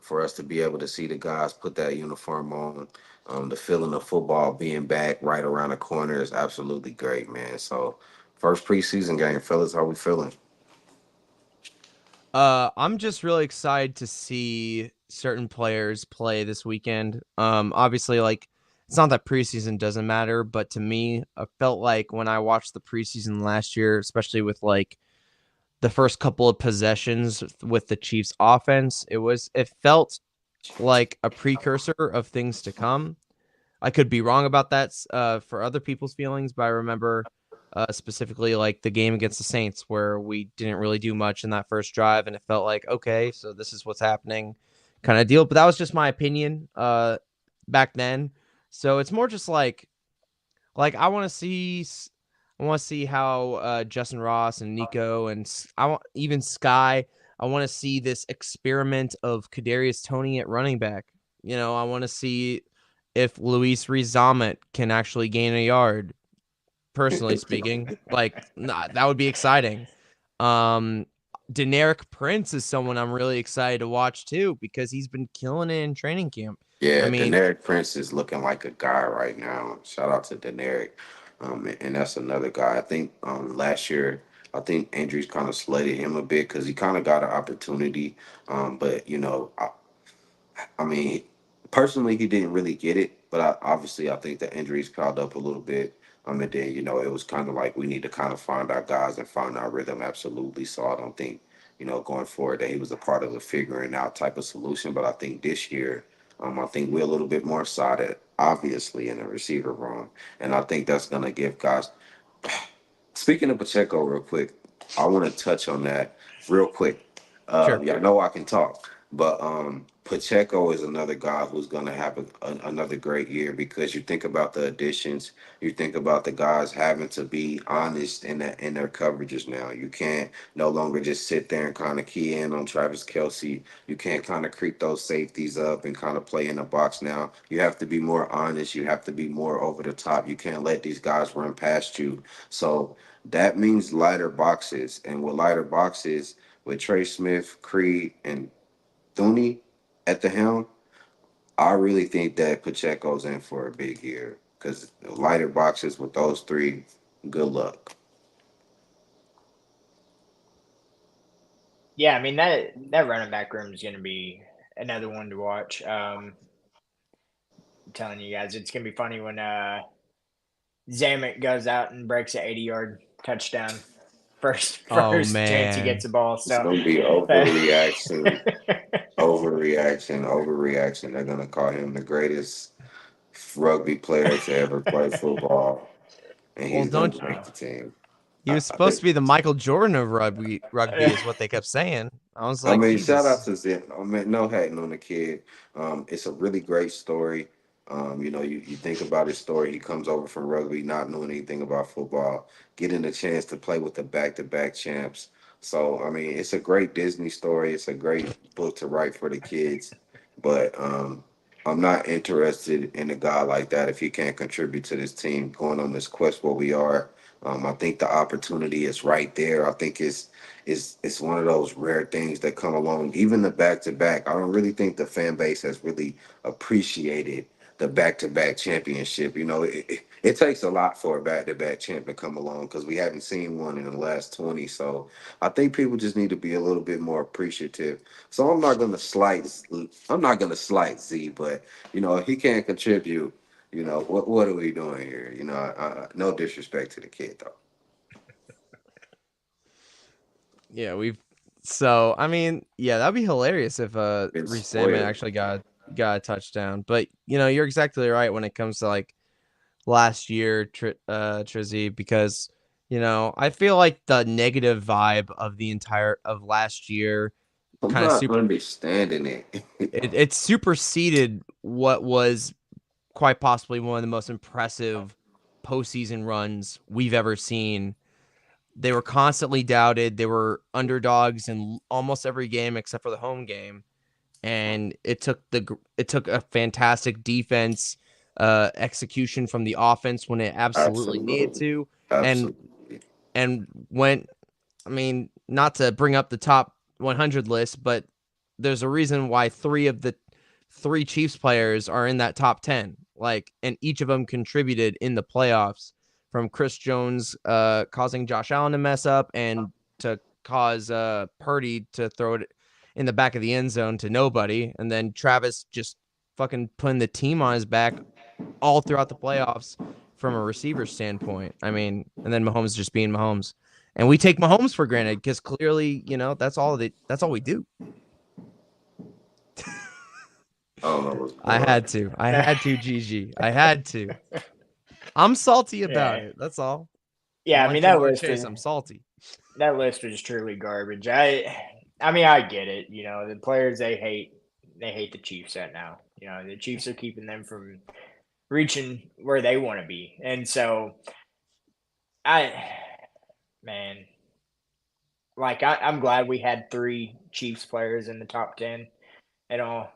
S2: for us to be able to see the guys put that uniform on, the feeling of football being back right around the corner is absolutely great, man. So first preseason game, fellas, how we feeling?
S1: I'm just really excited to see certain players play this weekend. Obviously, like it's not that preseason doesn't matter, but to me, I felt like when I watched the preseason last year, especially with like the first couple of possessions with the Chiefs offense, it felt like a precursor of things to come. I could be wrong about that for other people's feelings, but I remember specifically like the game against the Saints where we didn't really do much in that first drive, and it felt like okay, so this is what's happening, kind of deal. But that was just my opinion back then. So it's more just like I want to see how Justin Ross and Nico and I want even Sky. I want to see this experiment of Kadarius Toney at running back. I want to see if Luis Rizamet can actually gain a yard. Personally speaking, that would be exciting. Deneric Prince is someone I'm really excited to watch too because he's been killing it in training camp. I
S2: Yeah,
S1: mean,
S2: Deneric Prince is looking like a guy right now. Shout out to Deneric. And that's another guy. I think last year, I think injuries kind of slated him a bit because he kind of got an opportunity. But I mean, personally, he didn't really get it, but obviously, I think the injuries piled up a little bit. And then it was kind of like we need to kind of find our guys and find our rhythm. Absolutely. So I don't think going forward that he was a part of the figuring out type of solution. But I think this year, I think we're a little bit more solid, obviously, in the receiver room, and I think that's gonna give guys. Speaking of Pacheco, real quick, I want to touch on that real quick.
S1: Sure.
S2: Y'all know I can talk, but Pacheco is another guy who's going to have another great year because you think about the additions, you think about the guys having to be honest in their coverages now. You can't no longer just sit there and kind of key in on Travis Kelsey. You can't kind of creep those safeties up and kind of play in the box now. You have to be more honest. You have to be more over the top. You can't let these guys run past you. So that means lighter boxes. And with lighter boxes, with Trey Smith, Creed, and Thuney at the helm, I really think that Pacheco's in for a big year because lighter boxes with those three, good luck.
S3: Yeah, I mean that running back room is going to be another one to watch. I'm telling you guys, it's going to be funny when Zamet goes out and breaks an 80-yard touchdown first
S1: Oh
S3: first chance he gets
S1: man.
S3: the ball.
S2: It's
S3: So
S2: going to be overreaction, overreaction, overreaction. They're going to call him the greatest rugby player to ever play football, and
S1: Well,
S2: he's going
S1: don't
S2: to make the team.
S1: he was
S2: I
S1: supposed to
S2: think.
S1: be the Michael Jordan of rugby is what they kept saying. I was
S2: I
S1: like,
S2: mean, shout out
S1: Jesus.
S2: to Zip. I mean, no hating on the kid. It's a really great story. You think about his story. He comes over from rugby, not knowing anything about football, getting a chance to play with the back-to-back champs. So, I mean, it's a great Disney story. It's a great book to write for the kids. But I'm not interested in a guy like that if he can't contribute to this team going on this quest where we are. I think the opportunity is right there. I think it's one of those rare things that come along. Even the back to back, I don't really think the fan base has really appreciated the back to back championship. It takes a lot for a back to back champ to come along because we haven't seen one in the last 20. So I think people just need to be a little bit more appreciative. So I'm not gonna slight Z, but if he can't contribute. What are we doing here? No disrespect to the kid though.
S1: Yeah, so I mean, yeah, that'd be hilarious if
S2: Been
S1: Reese Sandman
S2: spoiled.
S1: actually got a touchdown. But you're exactly right when it comes to like last year, Trizzy, because I feel like the negative vibe of the entire of last year
S2: I'm
S1: kind of
S2: not understanding it.
S1: it superseded what was quite possibly one of the most impressive postseason runs we've ever seen. They were constantly doubted. They were underdogs in almost every game except for the home game, and it took a fantastic defense execution from the offense when it absolutely needed
S2: Absolutely.
S1: to, and
S2: Absolutely.
S1: and went. I mean, not to bring up the top 100 list, but there's a reason why three of the three Chiefs players are in that top 10. Like, and each of them contributed in the playoffs, from Chris Jones causing Josh Allen to mess up and to cause Purdy to throw it in the back of the end zone to nobody, and then Travis just fucking putting the team on his back all throughout the playoffs from a receiver standpoint. I mean, and then Mahomes just being Mahomes. And we take Mahomes for granted because clearly, that's all we do.
S2: I don't know what's
S1: I
S2: going on.
S1: had to. I had to, GG. I had to. I'm salty about
S3: yeah,
S1: it. That's all.
S3: yeah.
S1: I'm
S3: I mean
S1: like
S3: that
S1: Jamar
S3: list
S1: Chase.
S3: was
S1: I'm salty.
S3: truly garbage. I mean I get it. The players they hate the Chiefs right now. The Chiefs are keeping them from reaching where they want to be, and so I man, like I'm glad we had three Chiefs players in the top 10 and all,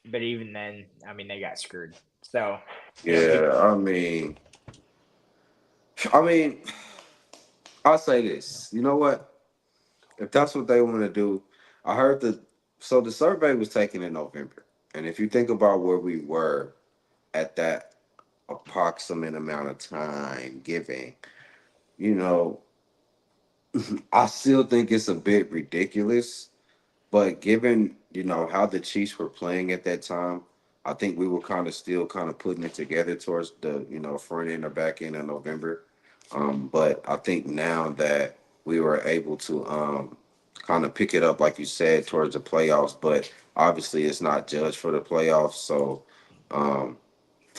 S3: but even then, I mean they got screwed. So
S2: Yeah,
S3: people.
S2: I mean, I'll say this. You know what? If that's what they want to do, I heard the survey was taken in November. And if you think about where we were at that approximate amount of time given, you know, I still think it's a bit ridiculous. But given, how the Chiefs were playing at that time, I think we were kind of still kind of putting it together towards the, front end or back end of November. But I think now that we were able to kind of pick it up, like you said, towards the playoffs, but obviously it's not judged for the playoffs. So um,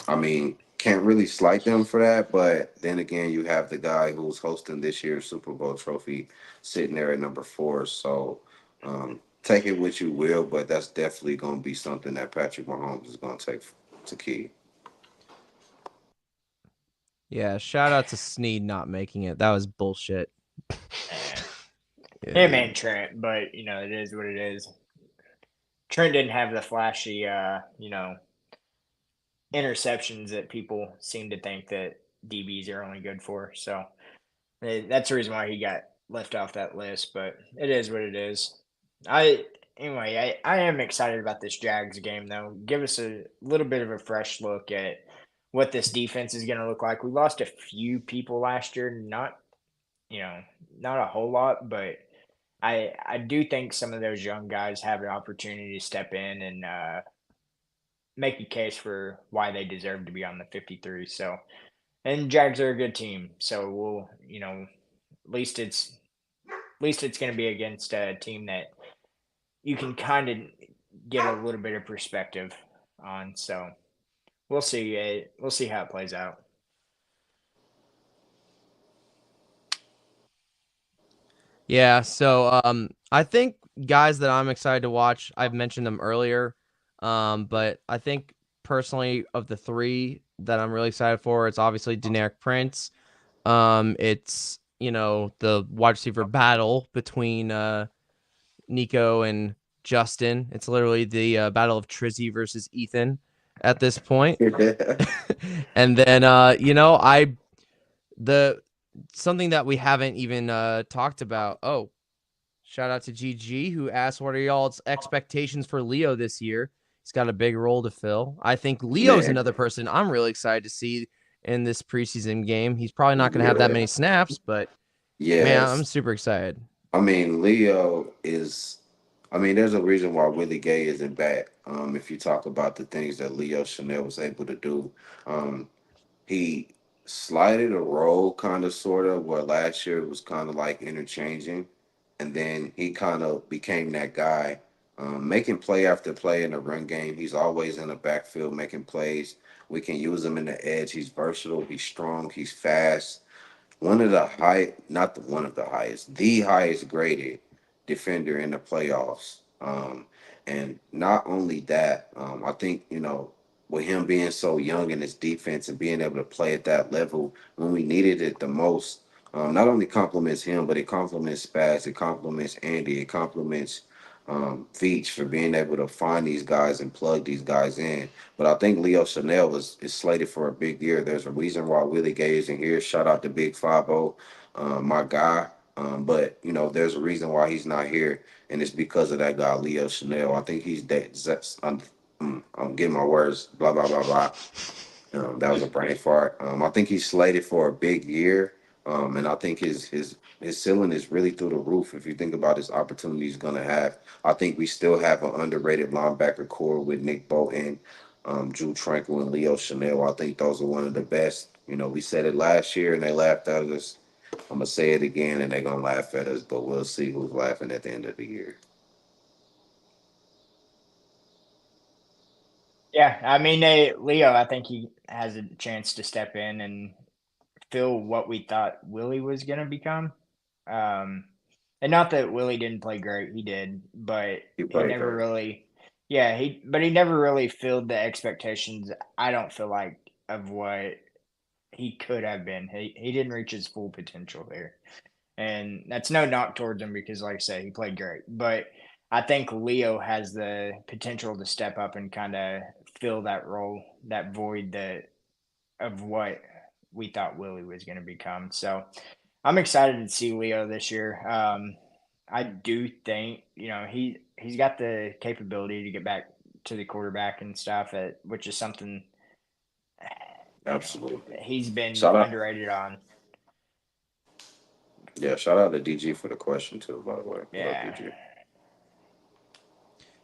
S2: I mean, can't really slight them for that, but then again, you have the guy who's hosting this year's Super Bowl trophy sitting there at number 4. So take it what you will, but that's definitely going to be something that Patrick Mahomes is going to take to key.
S1: Yeah, shout out to Snead not making it. That was bullshit.
S3: Yeah.
S1: Yeah,
S3: Him
S1: dude.
S3: and Trent, but it is what it is. Trent didn't have the flashy, interceptions that people seem to think that DBs are only good for. So that's the reason why he got left off that list. But it is what it is. I I am excited about this Jags game though. Give us a little bit of a fresh look at what this defense is going to look like. We lost a few people last year, not you know not a whole lot, but I do think some of those young guys have an opportunity to step in and make a case for why they deserve to be on the 53. So, and Jags are a good team, so we'll at least it's going to be against a team that you can kind of get a little bit of perspective on. So we'll see. We'll see how it plays out.
S1: Yeah, so I think guys that I'm excited to watch, I've mentioned them earlier. But I think personally of the three that I'm really excited for, it's obviously Deneric Prince. It's, the wide receiver battle between Nico and Justin. It's literally the battle of Trizzy versus Ethan at this point. And then the something that we haven't even talked about. Oh, shout out to GG who asked, "What are y'all's expectations for Leo this year?" He's got a big role to fill. I think Leo's
S2: Man,
S1: another person I'm really excited to see in this preseason game. He's probably not going to have that many
S2: yeah,
S1: snaps, but man, I'm
S2: yes.
S1: super excited.
S2: I mean, Leo is. I mean, there's a reason why Willie Gay isn't back. If you talk about the things that Leo Chanel was able to do, um, he slided a role kind of sort of where last year it was kind of like interchanging, and then he kind of became that guy, making play after play in the run game. He's always in the backfield making plays. We can use him in the edge. He's versatile, he's strong, he's fast. One of the high, not the one of the highest, the highest graded defender in the playoffs. And not only that, I think, with him being so young in his defense and being able to play at that level when we needed it the most, not only compliments him, but it compliments Spaz, it compliments Andy, it compliments Veach for being able to find these guys and plug these guys in. But I think Leo Chanel is slated for a big year. There's a reason why Willie Gay isn't here. Shout out to Big 5 my guy. But there's a reason why he's not here, and it's because of that guy Leo Chanel. I think he's that. I'm getting my words. Blah blah blah blah. That was a brain fart. I think he's slated for a big year, and I think his ceiling is really through the roof. If you think about his opportunities he's gonna have, I think we still have an underrated linebacker core with Nick Bolton, Drew Tranquil, and Leo Chanel. I think those are one of the best. We said it last year and they laughed at us. I'm gonna say it again and they're gonna laugh at us, but we'll see who's laughing at the end of the year.
S3: Yeah, I mean, Leo, I think he has a chance to step in and fill what we thought Willie was going to become. Um, and not that Willie didn't play great, he did, but
S2: He
S3: he
S2: played
S3: never
S2: great.
S3: really, yeah, he never really filled the expectations. I don't feel like of what he could have been. He didn't reach his full potential there, and that's no knock towards him because, like I said, he played great. But I think Leo has the potential to step up and kind of fill that role, that void that of what we thought Willie was going to become. So I'm excited to see Leo this year. I do think he's got the capability to get back to the quarterback and stuff, which is something
S2: Absolutely.
S3: He's been
S2: Shout out,
S3: underrated on.
S2: yeah, shout out to DG for the question too. By the way, what up,
S3: Yeah.
S2: DG?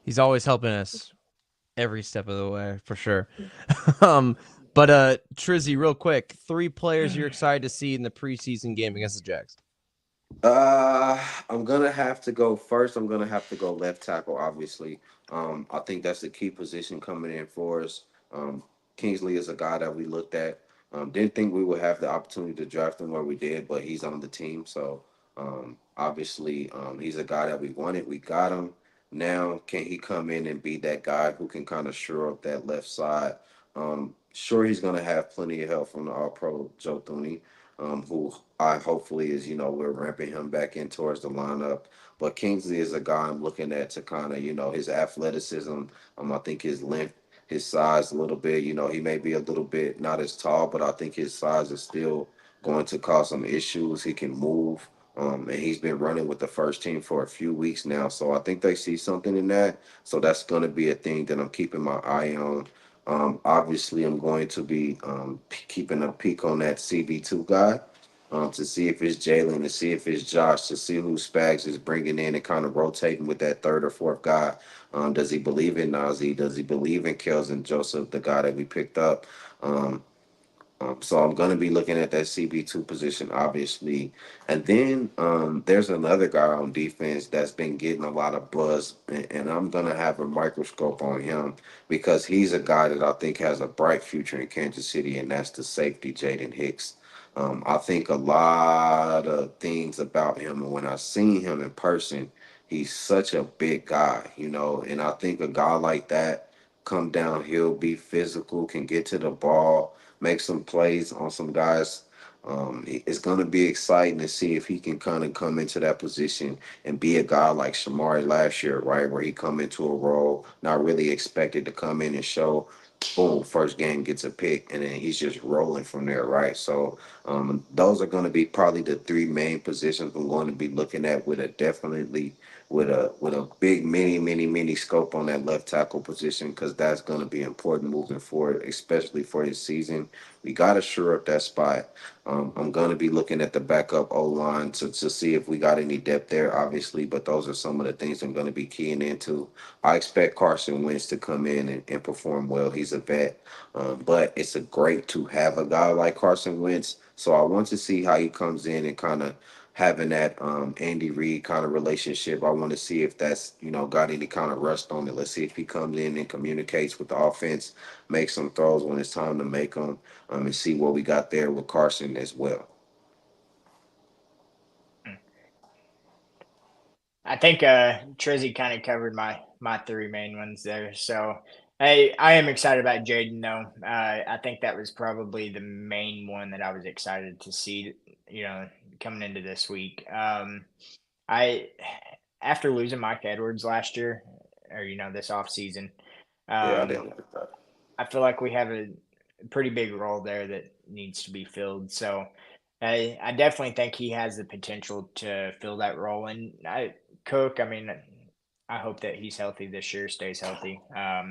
S1: He's always helping us every step of the way for sure. But Trizzy, real quick, 3 players you're excited to see in the preseason game against the Jags.
S2: I'm gonna have to go first. I'm gonna have to go left tackle, obviously. I think that's the key position coming in for us. Kingsley is a guy that we looked at. Didn't think we would have the opportunity to draft him where we did, but he's on the team. So obviously, he's a guy that we wanted. We got him. Now, can he come in and be that guy who can kind of shore up that left side? Sure, he's gonna have plenty of help from the All Pro Joe Thuney, who I hopefully is, we're ramping him back in towards the lineup. But Kingsley is a guy I'm looking at to kind of, his athleticism. I think his length, his size a little bit. He may be a little bit not as tall, but I think his size is still going to cause some issues. He can move. And he's been running with the first team for a few weeks now. So I think they see something in that. So that's going to be a thing that I'm keeping my eye on. Obviously, I'm going to be keeping a peek on that CB2 guy, to see if it's Jalen, to see if it's Josh, to see who Spags is bringing in and kind of rotating with that third or fourth guy. Does he believe in Nazi? Does he believe in Kelson Joseph, the guy that we picked up? Um, so I'm going to be looking at that CB2 position, obviously. And then there's another guy on defense that's been getting a lot of buzz, and I'm going to have a microscope on him because he's a guy that I think has a bright future in Kansas City, and that's the safety, Jaden Hicks. I think a lot of things about him, and when I seen him in person, he's such a big guy, and I think a guy like that come downhill, be physical, can get to the ball, make some plays on some guys. It's going to be exciting to see if he can kind of come into that position and be a guy like Shamari last year, right? Where he come into a role, not really expected to come in and show, boom, first game gets a pick, and then he's just rolling from there, right? So those are going to be probably the 3 main positions I'm going to be looking at with a definitely with a big mini scope on that left tackle position because that's going to be important moving forward, especially for his season. We got to shore up that spot. I'm going to be looking at the backup O line to see if we got any depth there, obviously, but those are some of the things I'm going to be keying into. I expect Carson Wentz to come in and perform well. He's a vet, but it's a great to have a guy like Carson Wentz. So I want to see how he comes in and kind of having that Andy Reid kind of relationship. I want to see if that's got any kind of rust on it. Let's see if he comes in and communicates with the offense, makes some throws when it's time to make them, and see what we got there with Carson as well.
S3: I think Trizzy kind of covered my 3 main ones there. So I am excited about Jaden though. I think that was probably the main one that I was excited to see. You know, coming into this week. I after losing Mike Edwards last year, or this off season,
S2: Yeah, I
S3: um,
S2: didn't like that.
S3: I feel like we have a pretty big role there that needs to be filled. So I definitely think he has the potential to fill that role. And Cook, I mean, I hope that he's healthy this year, stays healthy.
S2: Yeah,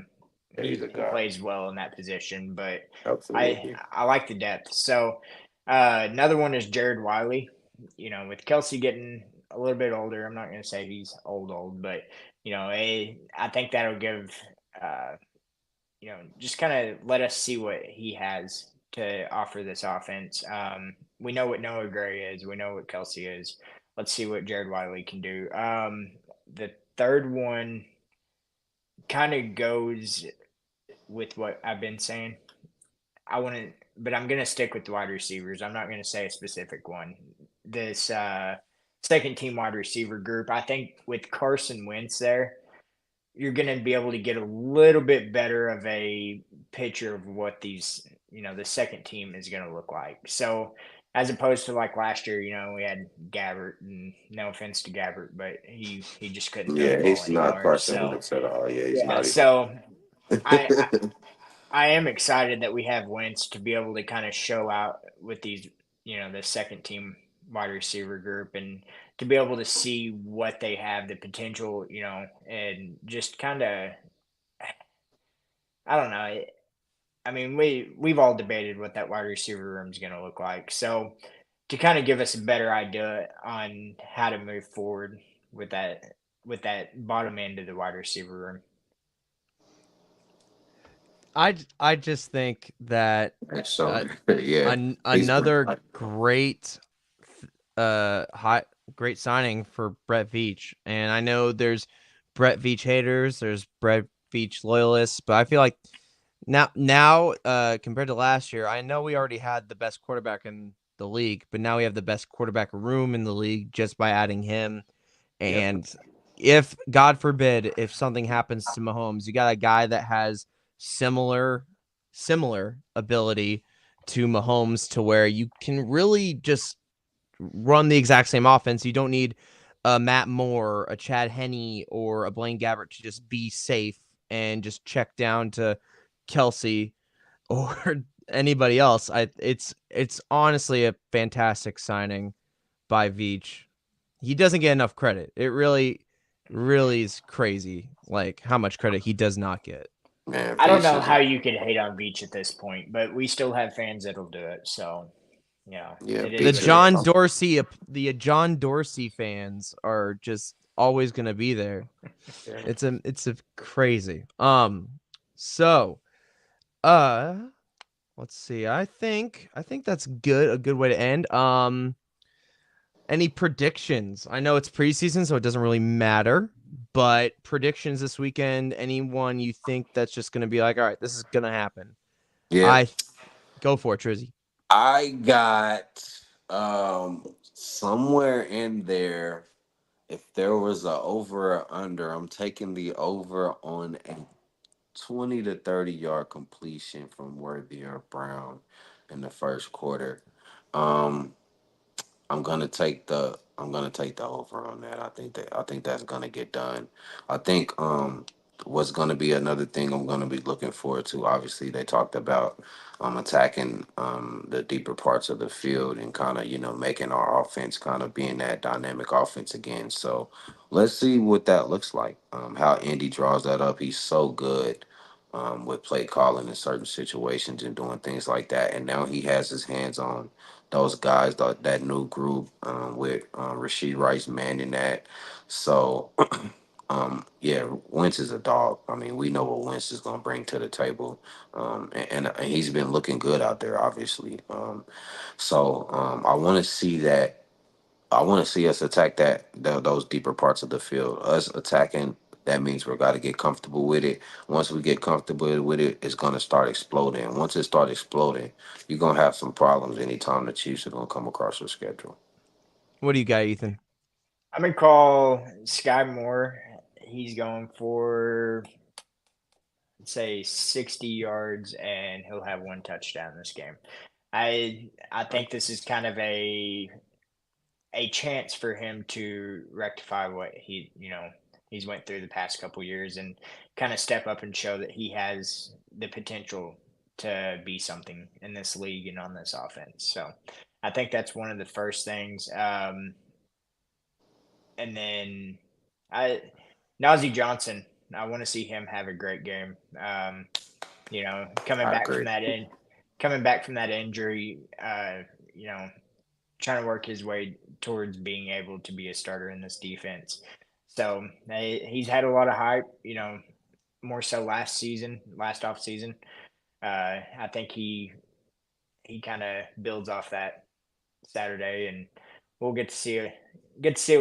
S2: he's a
S3: He
S2: guy.
S3: plays well in that position, but
S2: Absolutely.
S3: I like the depth. So another one is Jared Wiley. With Kelsey getting a little bit older, I'm not going to say he's old, but I think that'll give uh, just kind of let us see what he has to offer this offense. We know what Noah Gray is. We know what Kelsey is. Let's see what Jared Wiley can do. The third one kind of goes with what I've been saying. But I'm going to stick with the wide receivers. I'm not going to say a specific one. This second team wide receiver group, I think with Carson Wentz there, you're going to be able to get a little bit better of a picture of what the second team is going to look like. So, as opposed to like last year, we had Gabbert, and no offense to Gabbert, but he just couldn't throw the
S2: Yeah,
S3: ball
S2: he's not
S3: anymore.
S2: Carson
S3: So,
S2: Wentz at all. Yeah, he's
S3: yeah.
S2: not even.
S3: So, I, I I am excited that we have Wentz to be able to kind of show out with these, the second team wide receiver group and to be able to see what they have, the potential, and just kind of, I don't know. I mean, we've all debated what that wide receiver room is going to look like. So to kind of give us a better idea on how to move forward with that bottom end of the wide receiver room.
S1: I just think that
S2: So
S1: uh,
S2: yeah, he's
S1: another great high great signing for Brett Veach. And I know there's Brett Veach haters, there's Brett Veach loyalists, but I feel like now compared to last year, I know we already had the best quarterback in the league, but now we have the best quarterback room in the league just by adding him.
S2: yep.
S1: And if God forbid if something happens to Mahomes, you got a guy that has similar ability to Mahomes to where you can really just run the exact same offense. You don't need a Matt Moore, a Chad Henne, or a Blaine Gabbert to just be safe and just check down to Kelsey or anybody else. It's honestly a fantastic signing by Veach. He doesn't get enough credit. It really is crazy, like how much credit he does not get.
S2: Man,
S3: I don't
S2: Veach
S3: know
S2: is
S3: how you could hate on Beach at this point, but we still have fans that'll do it. So,
S2: yeah,
S3: it
S1: The
S3: is
S2: Veach
S3: what it
S2: is
S1: John
S3: is.
S1: Dorsey, the John Dorsey fans are just always gonna be there. It's a crazy. So, uh, let's see. I think that's good. A good way to end. Any predictions? I know it's preseason, so it doesn't really matter. But predictions this weekend. Anyone you think that's just gonna be like, all right, this is gonna happen?
S2: yeah.
S1: I Go for it, Trizzy.
S2: I got somewhere in there. If there was a over or under, I'm taking the over on a 20 to 30 yard completion from Worthy or Brown in the first quarter. Um, I'm gonna take the over on that. I think that's gonna get done. I think what's gonna be another thing I'm gonna be looking forward to. Obviously, they talked about attacking the deeper parts of the field and kind of making our offense kind of being that dynamic offense again. So let's see what that looks like. How Indy draws that up. He's so good. With play calling in certain situations and doing things like that, and now he has his hands on those guys, that new group with Rasheed Rice manning that. So, yeah, Wentz is a dog. I mean, we know what Wentz is going to bring to the table, and he's been looking good out there, obviously. So I want to see that. I want to see us attack those deeper parts of the field. Us attacking, that means we're got to get comfortable with it. Once we get comfortable with it, it's gonna start exploding. Once it starts exploding, you're gonna have some problems anytime the Chiefs are gonna come across your schedule.
S1: What do you got, Ethan?
S3: I'm gonna call Sky Moore. He's going for say 60 yards, and he'll have one touchdown this game. I think this is kind of a chance for him to rectify what he's went through the past couple years and kind of step up and show that he has the potential to be something in this league and on this offense. So I think that's one of the first things. And then I Najee Johnson, I want to see him have a great game. Coming
S2: I
S3: back
S2: agree.
S3: from that injury, trying to work his way towards being able to be a starter in this defense. So he's had a lot of hype, more so last off season. I think he kind of builds off that Saturday, and we'll get to see a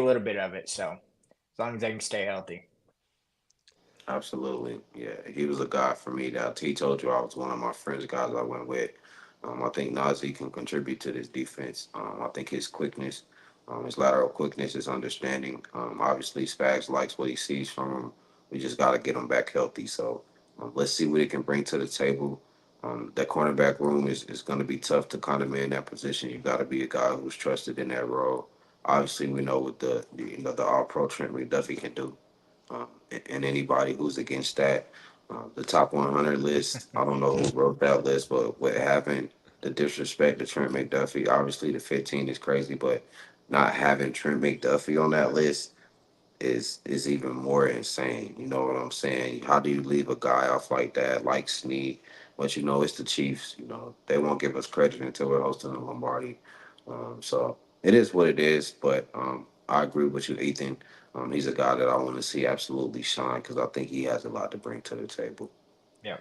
S3: little bit of it. So as long as they can stay healthy.
S2: Absolutely. Yeah. He was a guy for me that he told you I was one of my friends, guys I went with. I think Najee can contribute to this defense. I think his quickness, his lateral quickness, his understanding. Obviously, Spags likes what he sees from him. We just got to get him back healthy. So let's see what he can bring to the table. That cornerback room is going to be tough to kind of man that position. You got to be a guy who's trusted in that role. Obviously, we know what the All Pro Trent McDuffie can do, and anybody who's against that. The top 100 list, I don't know who wrote that list, but what happened, the disrespect to Trent McDuffie, obviously the 15 is crazy, but not having Trent McDuffie on that list is even more insane. You know what I'm saying? How do you leave a guy off like that, like Snead, But it's the Chiefs. They won't give us credit until we're hosting the Lombardi. So it is what it is. But I agree with you, Ethan. He's a guy that I want to see absolutely shine because I think he has a lot to bring to the table.
S3: Yeah.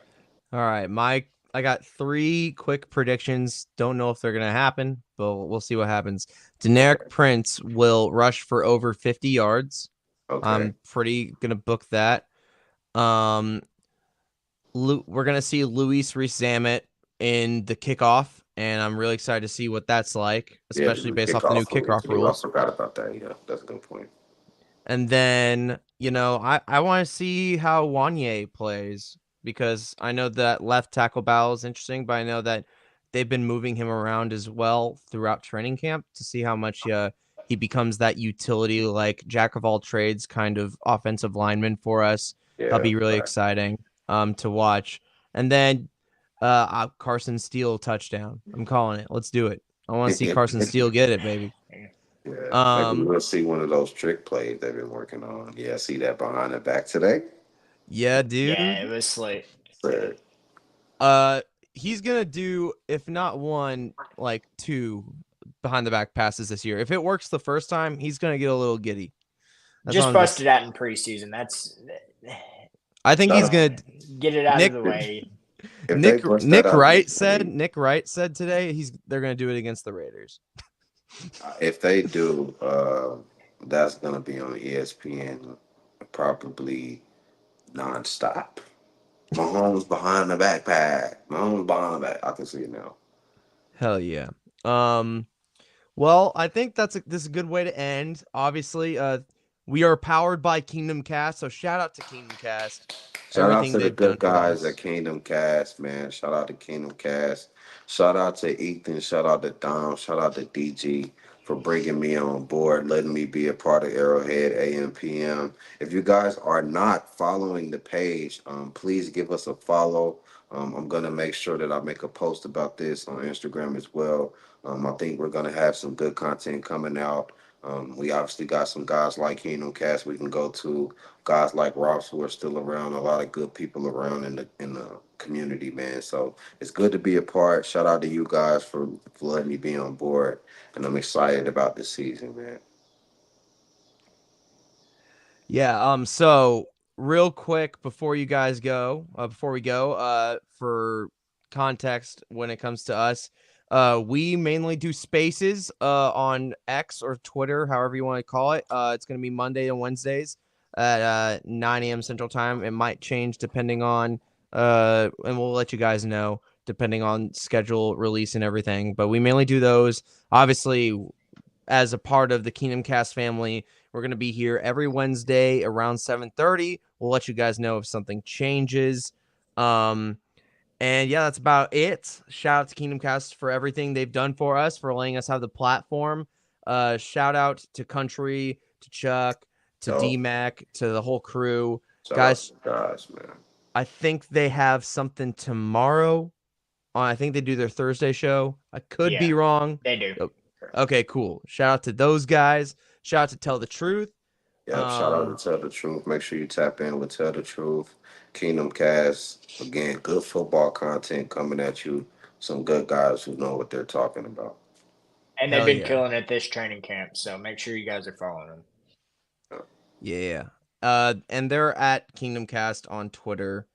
S1: All right, Mike. I got 3 quick predictions. Don't know if they're gonna happen, but we'll see what happens. Deneric Prince will rush for over 50 yards.
S2: Okay.
S1: I'm pretty gonna book that. We're gonna see Luis Rees-Zammit in the kickoff, and I'm really excited to see what that's like,
S2: Yeah,
S1: especially based off the new kickoff
S2: I
S1: rules.
S2: forgot about that. Yeah, that's a good point.
S1: And then, I want to see how Wanye plays because I know that left tackle battle is interesting, but I know that they've been moving him around as well throughout training camp to see how much he becomes that utility, like jack of all trades kind of offensive lineman for us. That'll
S2: Yeah.
S1: be really exciting to watch. And then Carson Steele touchdown. I'm calling it. Let's do it. I want to see Carson Steele get it, baby.
S2: Yeah, maybe
S1: Um,
S2: we'll see one of those trick plays they've been working on. Yeah, see that behind the back today.
S1: yeah,
S3: Yeah, it
S1: dude.
S3: was slick.
S2: So,
S1: Uh, he's gonna do if not one, like 2 behind the back passes this year. If it works the first time, he's gonna get a little giddy. That's all
S3: Just
S1: I'm just.
S3: busted out in preseason.
S1: I think he's
S2: shout
S1: gonna.
S3: Get it out of
S1: Nick
S3: the way.
S2: if they bust that out,
S1: Nick Wright said today they're gonna do it against the Raiders.
S2: if they do, that's gonna be on ESPN probably nonstop. Mahomes behind the backpack. Mahomes behind the back. I can see it now.
S1: Hell yeah. Well, I think this is a good way to end. Obviously, we are powered by Kingdom Cast, so shout out to Kingdom Cast.
S2: Shout out
S1: Everything
S2: to the
S1: they've done
S2: good
S1: for
S2: guys
S1: us.
S2: at Kingdom Cast, man. Shout out to Kingdom Cast. Shout out to Ethan. Shout out to Dom. Shout out to DG for bringing me on board, letting me be a part of Arrowhead AM PM. If you guys are not following the page, please give us a follow. I'm gonna make sure that I make a post about this on Instagram as well. I think we're gonna have some good content coming out. We obviously got some guys like Kingdom Cast we can go to, guys like Ross who are still around, a lot of good people around in the community, man. So it's good to be a part. Shout out to you guys for letting me be on board, and I'm excited about this season, man.
S1: Yeah, so real quick before you guys go, before we go, for context when it comes to us, we mainly do spaces on X or Twitter, however you want to call it. It's gonna be Monday and Wednesdays at 9 a.m. Central Time. It might change depending on and we'll let you guys know depending on schedule, release, and everything. But we mainly do those. Obviously, as a part of the Kingdom Cast family, we're going to be here every Wednesday around 7:30. We'll let you guys know if something changes. And yeah, that's about it. Shout out to Kingdom Cast for everything they've done for us, for letting us have the platform. Shout out to Country, to Chuck, to
S2: So
S1: DMAC, to the whole crew.
S2: shout out to
S1: Guys,
S2: the guys, man.
S1: I think they have something tomorrow. I think they do their Thursday show. I could be
S3: Yeah,
S1: wrong.
S3: they do.
S1: Okay, cool. Shout out to those guys. Shout out to Tell the Truth.
S2: Yep, shout out to Tell the Truth. Make sure you tap in with Tell the Truth. Kingdom Cast. Again, good football content coming at you. Some good guys who know what they're talking about.
S3: And they've
S1: Hell
S3: been
S1: yeah.
S3: killing it this training camp, so make sure you guys are following them.
S1: Yeah. And they're at Kingdom Cast on Twitter.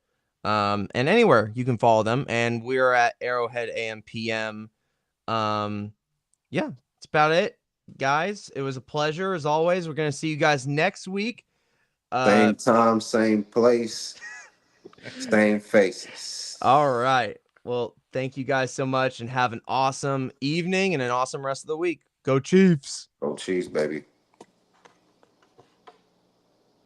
S1: And anywhere you can follow them. And we're at Arrowhead AM PM. Yeah, that's about it. Guys, it was a pleasure as always. We're gonna see you guys next week.
S2: Same time, same place, same faces.
S1: All right. Well, thank you guys so much and have an awesome evening and an awesome rest of the week. Go Chiefs.
S2: Go Chiefs, baby.